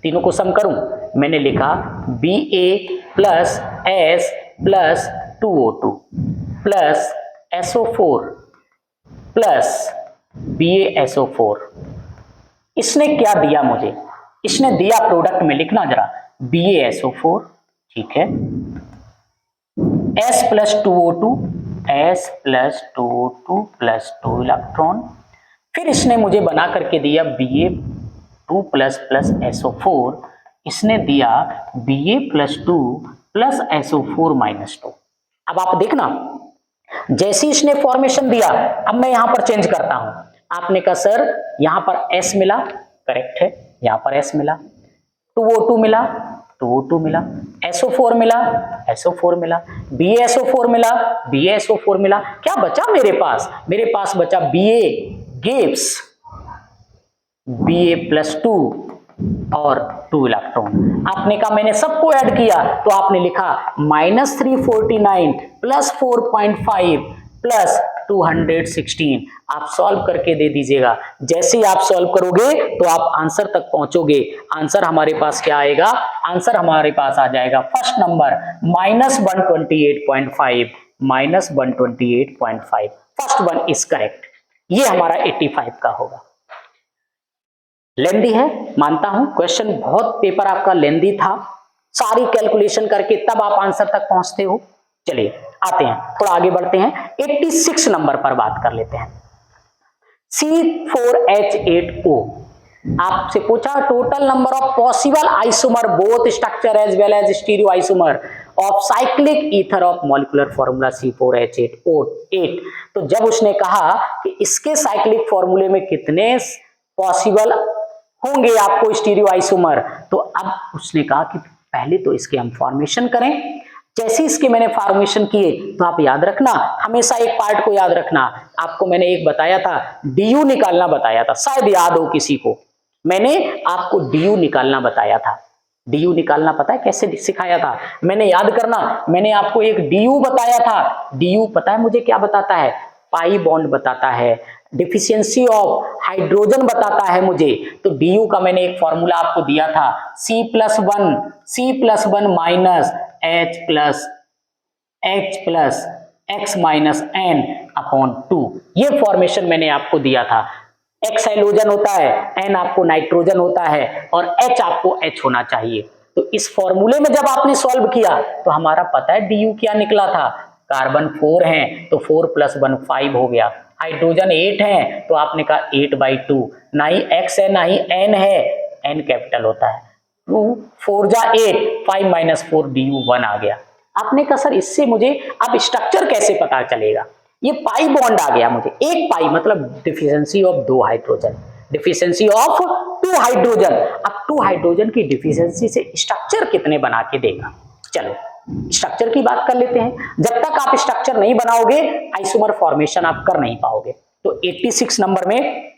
तीनों को सम करूं, मैंने लिखा Ba plus S plus 2O2 plus SO4 plus BaSO4। इसने क्या दिया मुझे, इसने दिया प्रोडक्ट में लिखना जरा BaSO4, ठीक है, S plus 2O2, S plus 2O2 plus 2 electron, फिर इसने मुझे बना करके दिया Ba2 प्लस SO4, इसने दिया Ba+2 प्लस SO4 -2। अब आप देखना, जैसे इसने फॉर्मेशन दिया, अब मैं यहां पर चेंज करता हूं। आपने कहा सर यहां पर S मिला, करेक्ट है, यहां पर S मिला, 2O2 मिला, 2O2 मिला, SO4 मिला, SO4 मिला, BaSO4 मिला, BaSO4 मिला, क्या बचा मेरे पास, मेरे पास बचा Ba गिव्स Ba+2 और 2 इलेक्ट्रॉन। आपने कहा मैंने सबको ऐड किया, तो आपने लिखा -349 प्लस 4.5 प्लस 216। आप सॉल्व करके दे दीजिएगा। जैसे ही आप सॉल्व करोगे तो आप आंसर तक पहुंचोगे। आंसर हमारे पास क्या आएगा, आंसर हमारे पास आ जाएगा first number -128.5, -128.5, first one is correct. ये हमारा 85 का होगा। लेंदी है, मानता हूं, क्वेश्चन बहुत पेपर आपका लेंदी था, सारी कैलकुलेशन करके तब आप आंसर तक पहुंचते हो। चलिए आते हैं, थोड़ा आगे बढ़ते हैं, 86 नंबर पर बात कर लेते हैं। C4H8O आपसे पूछा total number of possible isomer both structure as well as stereo isomer of cyclic ether of molecular formula C4H8O8। तो जब उसने कहा कि इसके साइक्लिक फॉर्मूले में कितने पॉसिबल होंगे आपको स्टीरियो आइसोमर, तो अब उसने कहा कि पहले तो इसके हम फॉर्मेशन करें। जैसे इसके मैंने फॉर्मेशन किए तो आप याद रखना, हमेशा एक पार्ट को याद रखना। आपको मैंने एक बताया था, DU निकालना बताया था, शायद याद हो किसी को, मैंने आपको DU निकालना बताया था। DU निकालना पता है कैसे सिखाया था, मैंने याद करना, मैंने आपको एक DU बताया था। DU पता है मुझे क्या बताता है, पाई बॉन्ड बताता है, डिफिशियंसी ऑफ हाइड्रोजन बताता है मुझे। तो DU का मैंने एक फॉर्मूला आपको दिया था, C+1 minus H plus X minus N upon 2। ये फॉर्मेशन मैंने आपको दिया था। X हाइड्रोजन होता है, N आपको नाइट्रोजन होता है और H आपको H होना चाहिए। तो इस फॉर्मूले में जब आपने सॉल्व किया तो हमारा पता है DU क्या निकला था, कार्बन 4 है तो 4 + 1 5 हो गया, हाइड्रोजन 8 है तो आपने कहा 8/2, ना ही X है ना ही N है, N कैपिटल होता है, 2 4 जा 8, 5 - 4 DU 1 आ गया। आपने कहा सर इससे मुझे अब स्ट्रक्चर कैसे पता चलेगा, ये पाई बॉन्ड आ गया मुझे, एक पाई मतलब deficiency of 2 hydrogen, deficiency of 2 hydrogen. अब 2 हाइड्रोजन की डिफिशियंसी से स्ट्रक्चर कितने बना के देगा, चलो स्ट्रक्चर की बात कर लेते हैं। जब तक आप स्ट्रक्चर नहीं बनाओगे आइसोमर फॉर्मेशन आप कर नहीं पाओगे। तो 86 नंबर में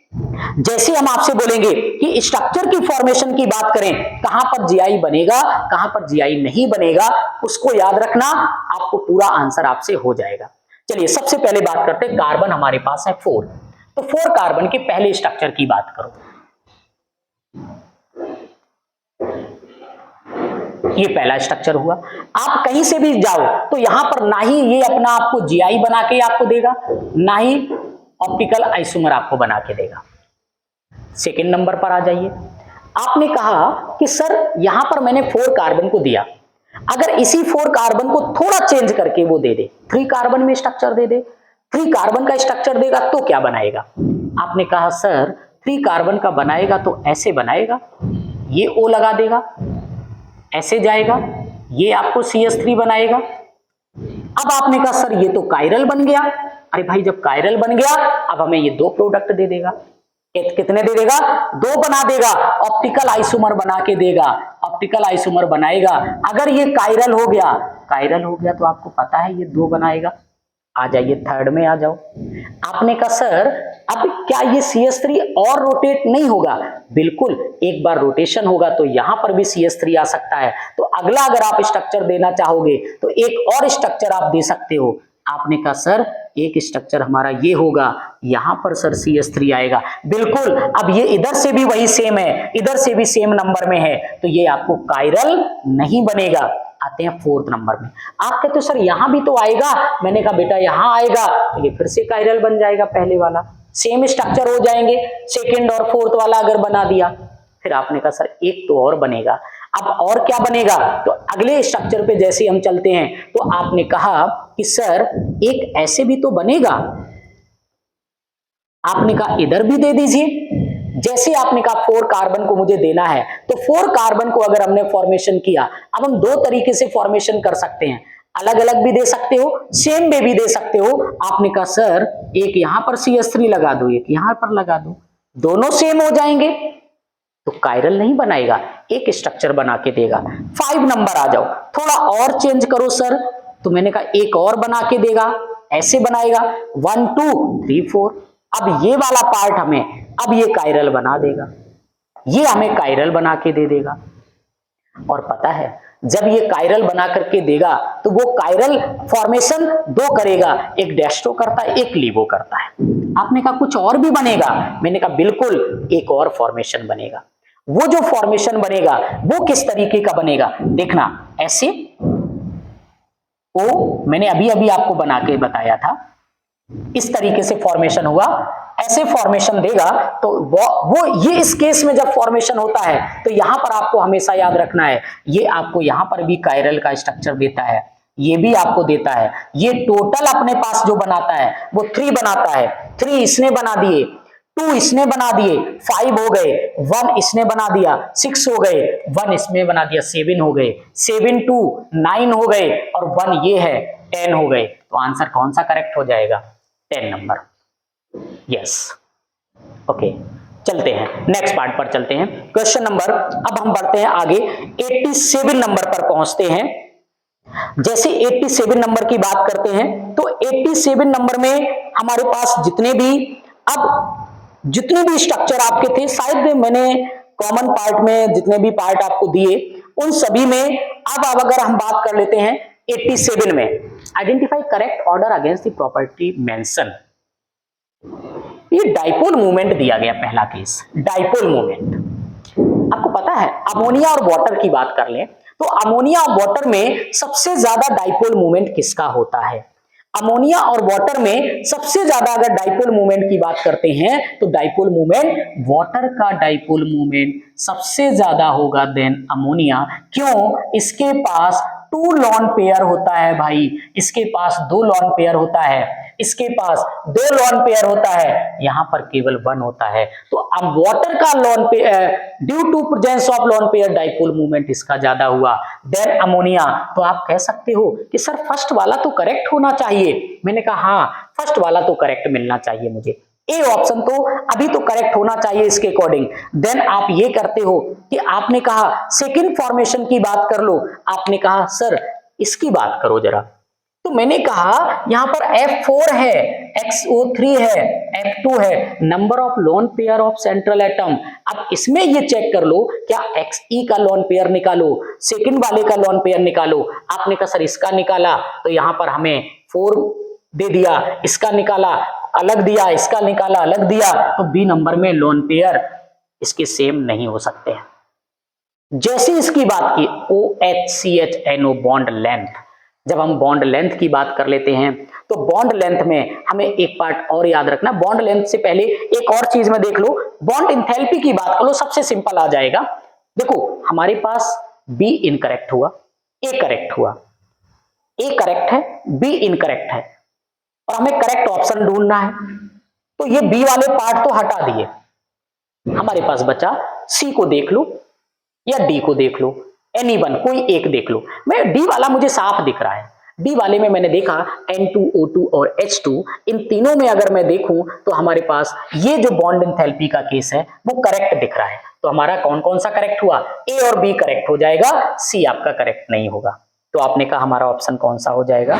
जैसे हम आपसे बोलेंगे कि स्ट्रक्चर की फॉर्मेशन की बात करें, कहां पर जीआई बनेगा, कहां पर जीआई नहीं बनेगा, उसको याद रखना, आपको पूरा आंसर आपसे हो जाएगा। चलिए सबसे पहले बात करते हैं, कार्बन हमारे पास है 4, तो 4 कार्बन के पहले स्ट्रक्चर की बात करो। ये पहला स्ट्रक्चर हुआ। आप कहीं से भी जाओ तो यहां पर ना ही ये अपना आपको जीआई बना के आपको देगा, ना ही ऑप्टिकल आइसोमर आपको बना के देगा। सेकंड नंबर पर आ जाइए। आपने कहा कि सर यहां पर मैंने 4 कार्बन को दिया, अगर इसी 4 कार्बन को थोड़ा चेंज करके वो दे दे, 3 कार्बन में स्ट्रक्चर दे दे, 3 कार्बन का स्ट्रक्चर देगा तो क्या बनाएगा? आपने कहा सर 3 कार्बन का बनाएगा तो ऐसे बनाएगा, ये O लगा देगा, ऐसे जाएगा, ये आपको CH3 बनाएगा। अब आपने कहा सर ये तो कायरल बन गया। अरे भाई जब कायरल बन गया अब हमें ये 2 प्रोडक्ट दे देगा। कितने दे देगा? 2 बना देगा, ऑप्टिकल आइसोमर बना के देगा, ऑप्टिकल आइसोमर बनाएगा। अगर ये कायरल हो गया तो आपको पता है ये 2 बनाएगा। आ जाइए थर्ड में आ जाओ। आपने कहा सर अब क्या ये CH3 और रोटेट नहीं होगा? बिल्कुल, एक बार रोटेशन होगा तो यहां पर भी CH3 आ सकता है। तो अगला अगर आप स्ट्रक्चर देना चाहोगे तो एक और स्ट्रक्चर आप दे सकते हो। आपने कहा सर एक स्ट्रक्चर हमारा ये होगा, यहां पर सर CH3 आएगा। बिल्कुल, अब ये इधर से भी वही सेम है, इधर से भी सेम नंबर में है, तो ये आपको कायरल नहीं बनेगा। आते हैं 4th नंबर में। आप कहते हो सर यहां भी तो आएगा, मैंने कहा बेटा यहां आएगा तो ये फिर से कायरल बन जाएगा, पहले वाला सेम स्ट्रक्चर हो जाएंगे। सेकंड और 4th वाला अगर बना दिया, फिर आपने कहा सर एक तो और बनेगा। अब और क्या बनेगा? तो अगले स्ट्रक्चर पे जैसे हम चलते हैं तो आपने कहा कि सर एक ऐसे भी तो बनेगा। आपने कहा इधर भी दे दीजिए। जैसे आपने कहा 4 कार्बन को मुझे देना है, तो 4 कार्बन को अगर हमने फॉर्मेशन किया, अब हम 2 तरीके से फॉर्मेशन कर सकते हैं, अलग अलग भी दे सकते हो, सेम में भी दे सकते हो। आपने कहा सर एक यहां पर CH3 लगा दो, एक यहां पर लगा दो, दोनों सेम हो जाएंगे तो कायरल नहीं बनाएगा, एक स्ट्रक्चर बना के देगा। 5 नंबर आ जाओ, थोड़ा और चेंज करो सर, तो मैंने कहा एक और बना के देगा, ऐसे बनाएगा 1 2 3 4। अब ये वाला पार्ट हमें, अब ये कायरल बना देगा, ये हमें कायरल बना के दे देगा। और पता है जब ये कायरल बना करके देगा तो वो कायरल फॉर्मेशन 2 करेगा, एक डेस्ट्रो करता है, एक लीवो करता है। आपने कहा कुछ और भी बनेगा? मैंने कहा बिल्कुल एक और फॉर्मेशन बनेगा। वो जो फॉर्मेशन बनेगा वो किस तरीके का बनेगा? देखना ऐसे ओ, मैंने अभी अभी आपको बना के बताया था, इस तरीके से फॉर्मेशन हुआ, ऐसे फॉर्मेशन देगा। तो वो ये इस केस में जब फॉर्मेशन होता है तो यहां पर आपको हमेशा याद रखना है, ये आपको यहां पर भी कायरल का स्ट्रक्चर देता है, ये भी आपको देता है। ये टोटल अपने पास जो बनाता है वो 3 बनाता है। 3 इसने बना दिए, 2 इसने बना दिए, 5 हो गए, 1 इसने बना दिया, 6 हो गए, 1 इसमें बना दिया, 7 हो गए, 7 2 9 हो गए, और 1 ये है 10 हो गए। तो आंसर कौन सा करेक्ट हो जाएगा? 10 नंबर। यस, ओके, चलते हैं नेक्स्ट पार्ट पर चलते हैं। क्वेश्चन नंबर, अब हम बढ़ते हैं आगे, 87 नंबर पर पहुंचते हैं। जैसे 87 नंबर की बात करते हैं तो 87 नंबर में हमारे पास जितने भी स्ट्रक्चर आपके थे, शायद मैंने कॉमन पार्ट में जितने भी पार्ट आपको दिए उन सभी में, अब अगर हम बात कर लेते हैं 87 में, identify correct order against the property mention. ये डाइपोल मूवमेंट दिया गया, पहला केस डाइपोल मूवमेंट। आपको पता है अमोनिया और वाटर की बात कर लें तो अमोनिया और वाटर में सबसे ज्यादा डाइपोल मूवमेंट किसका होता है? अमोनिया और वाटर में सबसे ज्यादा अगर डाइपोल मूवमेंट की बात करते हैं तो डाइपोल मूवमेंट, वाटर का डाइपोल मूवमेंट सबसे ज्यादा होगा देन अमोनिया। क्यों? इसके पास 2 लॉन पेयर होता है भाई, इसके पास 2 लॉन पेयर होता है, इसके पास 2 लॉन पेयर होता है, यहां पर केवल 1 होता है। तो अब वाटर का lone pair, due to presence of lone pair dipole movement इसका ज्यादा हुआ देन अमोनिया। तो आप कह सकते हो कि सर फर्स्ट वाला तो करेक्ट होना चाहिए। मैंने कहा हाँ, फर्स्ट वाला तो करेक्ट मिलना चाहिए मुझे, ए ऑप्शन तो अभी तो करेक्ट होना चाहिए इसके अकॉर्डिंग। देन आप ये करते हो कि आपने कहा सेकंड फॉर्मेशन की बात कर लो, आपने कहा सर इसकी बात करो जरा, तो मैंने कहा यहां पर F4 है, XO3 है, F2 है, number of lone pair of central atom. अब इसमें ये चेक कर लो, क्या Xe का लोन पेयर निकालो, सेकंड वाले का लोन पेयर निकालो। आपने कहा सर इसका निकाला तो यहां पर हमें 4 दे दिया, इसका निकाला अलग दिया, इसका निकाला अलग दिया, तो बी नंबर में लोन पेयर इसके सेम नहीं हो सकते हैं। जैसे इसकी बात की OHCHNO बॉन्ड लेंथ, जब हम बॉन्ड लेंथ की बात कर लेते हैं तो बॉन्ड लेंथ में हमें एक पार्ट और याद रखना। बॉन्ड लेंथ से पहले एक और चीज में देख लो, बॉन्ड इंथैल्पी की बात कर लो, सबसे सिंपल आ जाएगा। देखो हमारे पास बी इनकरेक्ट हुआ, ए करेक्ट हुआ, ए करेक्ट है, बी इनकरेक्ट है और हमें करेक्ट ऑप्शन ढूंढना है। तो ये बी वाले पार्ट तो हटा दिए, हमारे पास बचा सी को देख लो या डी को देख लो, एनीवन कोई एक देख लो। मैं डी वाला मुझे साफ दिख रहा है, डी वाले में मैंने देखा N2O2 और H2, इन तीनों में अगर मैं देखूं तो हमारे पास ये जो बॉन्ड एंथैल्पी का केस है वो करेक्ट दिख रहा है। तो हमारा कौन कौन सा करेक्ट हुआ, ए और बी करेक्ट हो जाएगा, सी आपका करेक्ट नहीं होगा। तो आपने कहा हमारा ऑप्शन कौन सा हो जाएगा,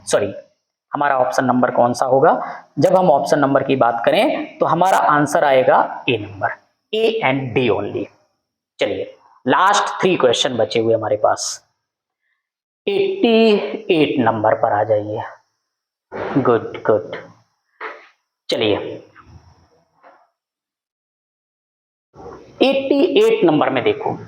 सॉरी हमारा ऑप्शन नंबर कौन सा होगा। जब हम ऑप्शन नंबर की बात करें तो हमारा आंसर आएगा A number, A and D only. चलिए लास्ट 3 क्वेश्चन बचे हुए हमारे पास। 88 नंबर पर आ जाइए। गुड गुड, चलिए 88 नंबर में देखो,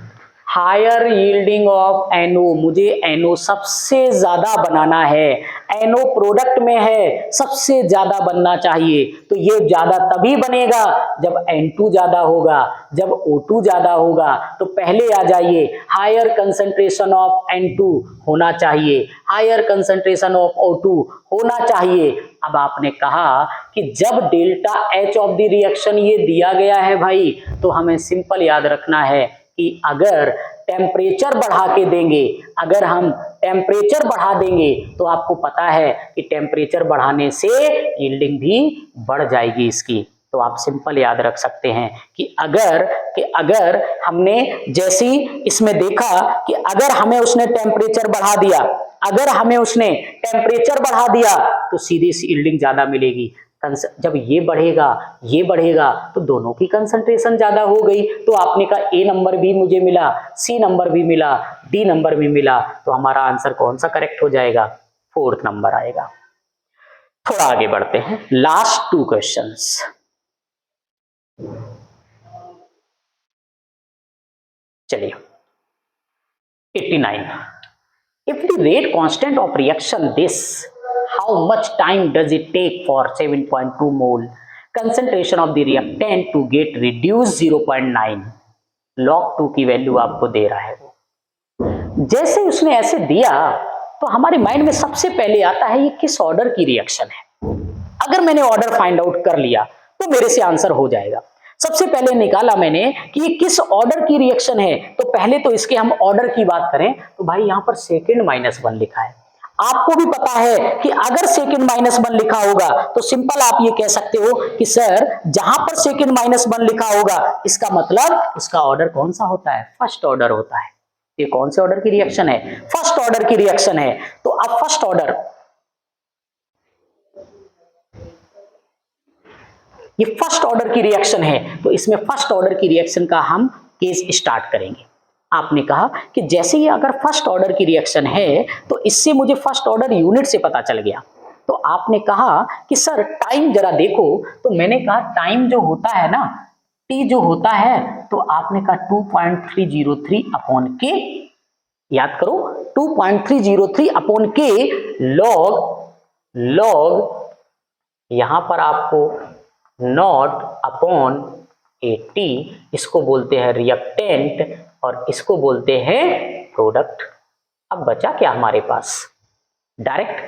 हायर यील्डिंग ऑफ NO, मुझे NO सबसे ज्यादा बनाना है, NO प्रोडक्ट में है, सबसे ज्यादा बनना चाहिए। तो ये ज्यादा तभी बनेगा जब N2 ज्यादा होगा, जब O2 ज्यादा होगा। तो पहले आ जाइए, हायर कंसंट्रेशन ऑफ N2 होना चाहिए, हायर कंसंट्रेशन ऑफ O2 होना चाहिए। अब आपने कहा कि जब delta H of the reaction ये दिया गया है भाई, तो हमें सिंपल याद रखना है कि अगर टेम्परेचर बढ़ा के देंगे, अगर हम टेम्परेचर बढ़ा देंगे तो आपको पता है कि टेम्परेचर बढ़ाने से यील्डिंग भी बढ़ जाएगी इसकी। तो आप सिंपल याद रख सकते हैं कि अगर हमने जैसी इसमें देखा कि अगर हमें उसने टेम्परेचर बढ़ा दिया, अगर हमें उसने टेम्परेचर बढ़ा दिया तो सीधी सी यील्डिंग ज्यादा मिलेगी। जब ये बढ़ेगा तो दोनों की कंसंट्रेशन ज्यादा हो गई। तो आपने कहा ए नंबर भी मुझे मिला, सी नंबर भी मिला, डी नंबर भी मिला। तो हमारा आंसर कौन सा करेक्ट हो जाएगा, 4th नंबर आएगा। थोड़ा आगे बढ़ते हैं, लास्ट 2 क्वेश्चंस। चलिए 89, if the rate constant of reaction this, how much time does it take for 7.2 mole concentration of the reactant to get reduced 0.9? log 2 की वैल्यू आपको दे रहा है वो। जैसे उसने ऐसे दिया तो हमारे माइंड में सबसे पहले आता है ये किस ऑर्डर की रिएक्शन है। अगर मैंने ऑर्डर फाइंड आउट कर लिया तो मेरे से आंसर हो जाएगा। सबसे पहले निकाला मैंने कि ये किस ऑर्डर की रिएक्शन है, तो पहले तो इसके हम ऑर्डर की बात करें तो भाई यहां पर सेकंड -1 लिखा है। आपको भी पता है कि अगर सेकंड -1 लिखा होगा तो सिंपल आप ये कह सकते हो कि सर जहां पर सेकंड -1 लिखा होगा इसका मतलब इसका ऑर्डर कौन सा होता है, फर्स्ट ऑर्डर होता है। ये कौन से ऑर्डर की रिएक्शन है, फर्स्ट ऑर्डर की रिएक्शन है। तो अब फर्स्ट ऑर्डर, ये फर्स्ट ऑर्डर की रिएक्शन है तो इसमें फर्स्ट ऑर्डर की रिएक्शन का हम केस स्टार्ट करेंगे। आपने कहा कि जैसे ये अगर फर्स्ट ऑर्डर की रिएक्शन है तो इससे मुझे फर्स्ट ऑर्डर यूनिट से पता चल गया। तो आपने कहा कि सर टाइम जरा देखो, तो मैंने कहा टाइम जो होता है ना, टी जो होता है, तो आपने कहा 2.303 अपॉन के, याद करो 2.303 अपॉन के लॉग यहां पर आपको नॉट अपॉन 80, इसको बोलते हैं रिएक्टेंट और इसको बोलते हैं प्रोडक्ट। अब बचा क्या हमारे पास, डायरेक्ट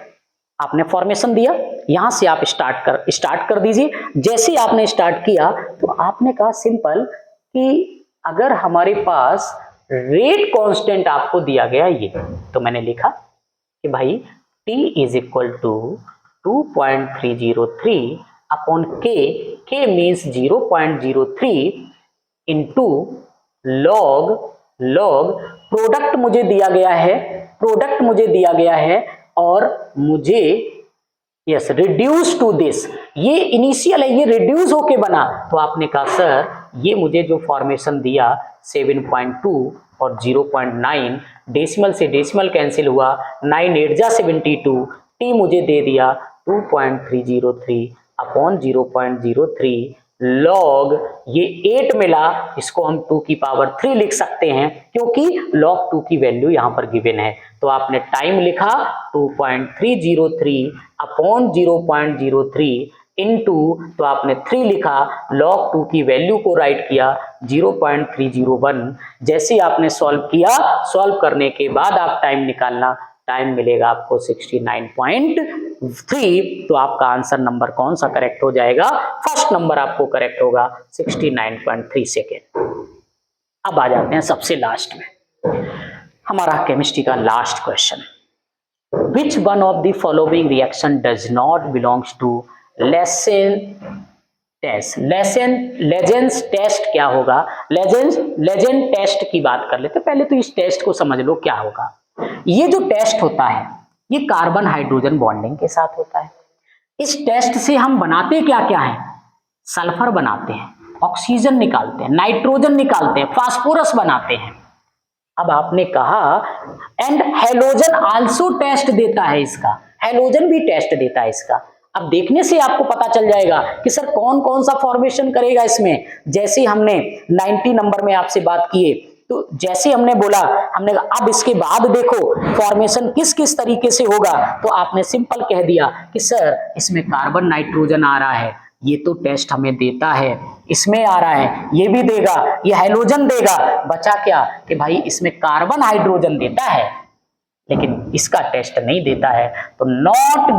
आपने फॉर्मेशन दिया, यहां से आप स्टार्ट कर दीजिए। जैसे आपने स्टार्ट किया तो आपने कहा सिंपल कि अगर हमारे पास रेट कांस्टेंट आपको दिया गया ये, तो मैंने लिखा कि भाई T is equal to 2.303 upon K means 0.03 into log product मुझे दिया गया है और मुझे यस रिड्यूस टू दिस, ये इनिशियल है, ये रिड्यूस होके बना, तो आपने कहा सर ये मुझे जो फॉर्मेशन दिया 7.2 और 0.9, डेसिमल से डेसिमल कैंसिल हुआ, 9 8 जा 72, टी मुझे दे दिया 2.303 अपॉन 0.03 लॉग ये 8 मिला, इसको हम 2 की पावर 3 लिख सकते हैं क्योंकि log 2 की वैल्यू यहां पर गिवन है। तो आपने टाइम लिखा 2.303 अपॉन 0.03 इनटू, तो आपने 3 लिखा, log 2 की वैल्यू को राइट किया 0.301। जैसे आपने सॉल्व किया, सॉल्व करने के बाद आप टाइम निकालना, टाइम मिलेगा आपको 69.3। तो आपका आंसर नंबर कौन सा करेक्ट हो जाएगा? फर्स्ट नंबर आपको करेक्ट होगा 69.3 सेकेंड। अब आ जाते हैं सबसे लास्ट में, हमारा केमिस्ट्री का last question. Which one of the following reaction does not belongs to legend test? Legends test क्या होगा? लेजेंड टेस्ट की बात कर लेते, पहले तो इस टेस्ट को समझ लो क्या होगा। ये जो टेस्ट होता है ये कार्बन हाइड्रोजन बॉन्डिंग के साथ होता है। इस टेस्ट से हम बनाते क्या क्या है? सल्फर बनाते हैं, ऑक्सीजन निकालते हैं, नाइट्रोजन निकालते हैं, फास्फोरस बनाते हैं। अब आपने कहा एंड हेलोजन आल्सो टेस्ट देता है इसका, हेलोजन भी टेस्ट देता है इसका। अब देखने से आपको पता चल जाएगा कि सर कौन कौन सा फॉर्मेशन करेगा इसमें। जैसे हमने 90 नंबर में आपसे बात किए, तो जैसे हमने बोला, हमने कहा अब इसके बाद देखो फॉर्मेशन किस किस तरीके से होगा, तो आपने सिंपल कह दिया कि सर इसमें कार्बन नाइट्रोजन आ रहा है, ये तो टेस्ट हमें देता है, इसमें आ रहा है ये भी देगा, ये हाइड्रोजन देगा, बचा क्या कि भाई इसमें कार्बन हाइड्रोजन देता है लेकिन इसका टेस्ट नहीं देता है, तो not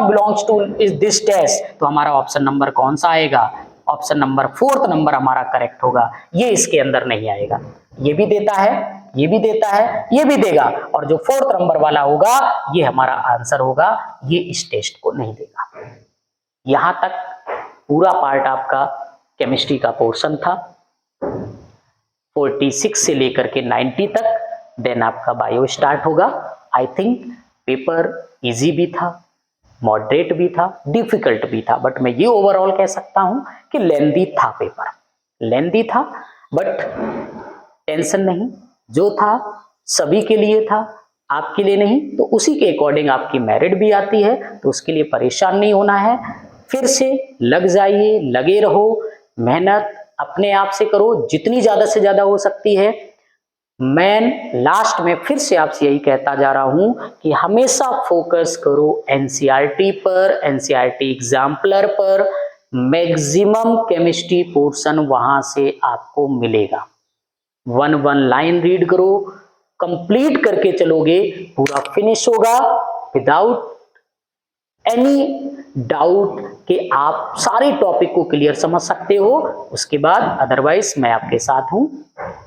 belongs to this test. तो हमारा ऑप्शन नंबर कौन सा आएगा? ऑप्शन नंबर 4th नंबर हमारा करेक्ट होगा। ये इसके अंदर नहीं आएगा, ये भी देता है, ये भी देता है, ये भी देगा, और जो 4th नंबर वाला होगा ये हमारा आंसर होगा, ये इस टेस्ट को नहीं देगा। यहां तक पूरा पार्ट आपका केमिस्ट्री का पोर्शन था, 46 से लेकर के 90 तक। देन आपका बायो स्टार्ट होगा। आई थिंक पेपर इजी भी था, मॉडरेट भी था, डिफिकल्ट भी था, बट मैं ये ओवरऑल कह सकता हूं कि लेंदी था, पेपर लेंदी था, बट टेंशन नहीं, जो था सभी के लिए था, आपके लिए नहीं। तो उसी के अकॉर्डिंग आपकी मेरिट भी आती है, तो उसके लिए परेशान नहीं होना है। फिर से लग जाइए, लगे रहो, मेहनत अपने आप से करो जितनी ज्यादा से ज्यादा हो सकती है। मैं लास्ट में फिर से आपसे यही कहता जा रहा हूं कि हमेशा फोकस करो एनसीईआरटी पर, एनसीईआरटी एग्जाम्पलर पर। मैक्सिमम केमिस्ट्री पोर्शन वहां से आपको मिलेगा। 1 लाइन रीड करो, कंप्लीट करके चलोगे, पूरा फिनिश होगा विदाउट एनी डाउट कि आप सारे टॉपिक को क्लियर समझ सकते हो। उसके बाद अदरवाइज मैं आपके साथ हूं,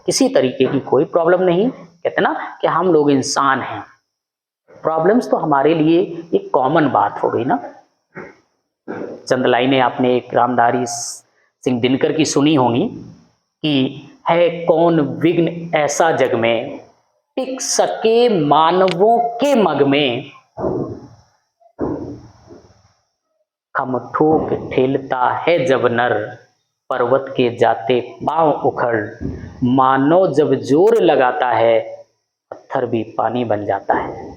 किसी तरीके की कोई प्रॉब्लम नहीं। कहते ना कि हम लोग इंसान हैं, प्रॉब्लम्स तो हमारे लिए एक कॉमन बात हो गई ना। चंद लाइनें आपने एक रामधारी सिंह दिनकर की सुनी होंगी कि है कौन विघ्न ऐसा जग में, टिक सके मानवों के मग में, खम ठोक ठेलता है जब नर, पर्वत के जाते पांव उखड़, मानो जब जोर लगाता है, पत्थर भी पानी बन जाता है।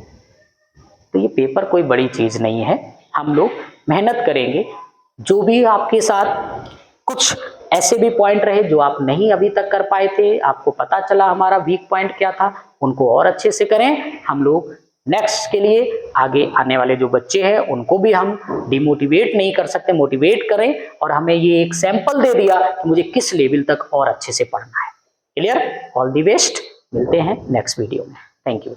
तो ये पेपर कोई बड़ी चीज नहीं है, हम लोग मेहनत करेंगे। जो भी आपके साथ कुछ ऐसे भी पॉइंट रहे जो आप नहीं अभी तक कर पाए थे, आपको पता चला हमारा वीक पॉइंट क्या था, उनको और अच्छे से करें। हम लोग नेक्स्ट के लिए आगे आने वाले जो बच्चे हैं उनको भी हम डिमोटिवेट नहीं कर सकते, मोटिवेट करें। और हमें ये एक सैंपल दे दिया कि मुझे किस लेवल तक और अच्छे से पढ़ना है। क्लियर? ऑल द बेस्ट, मिलते हैं नेक्स्ट वीडियो में। Thank you.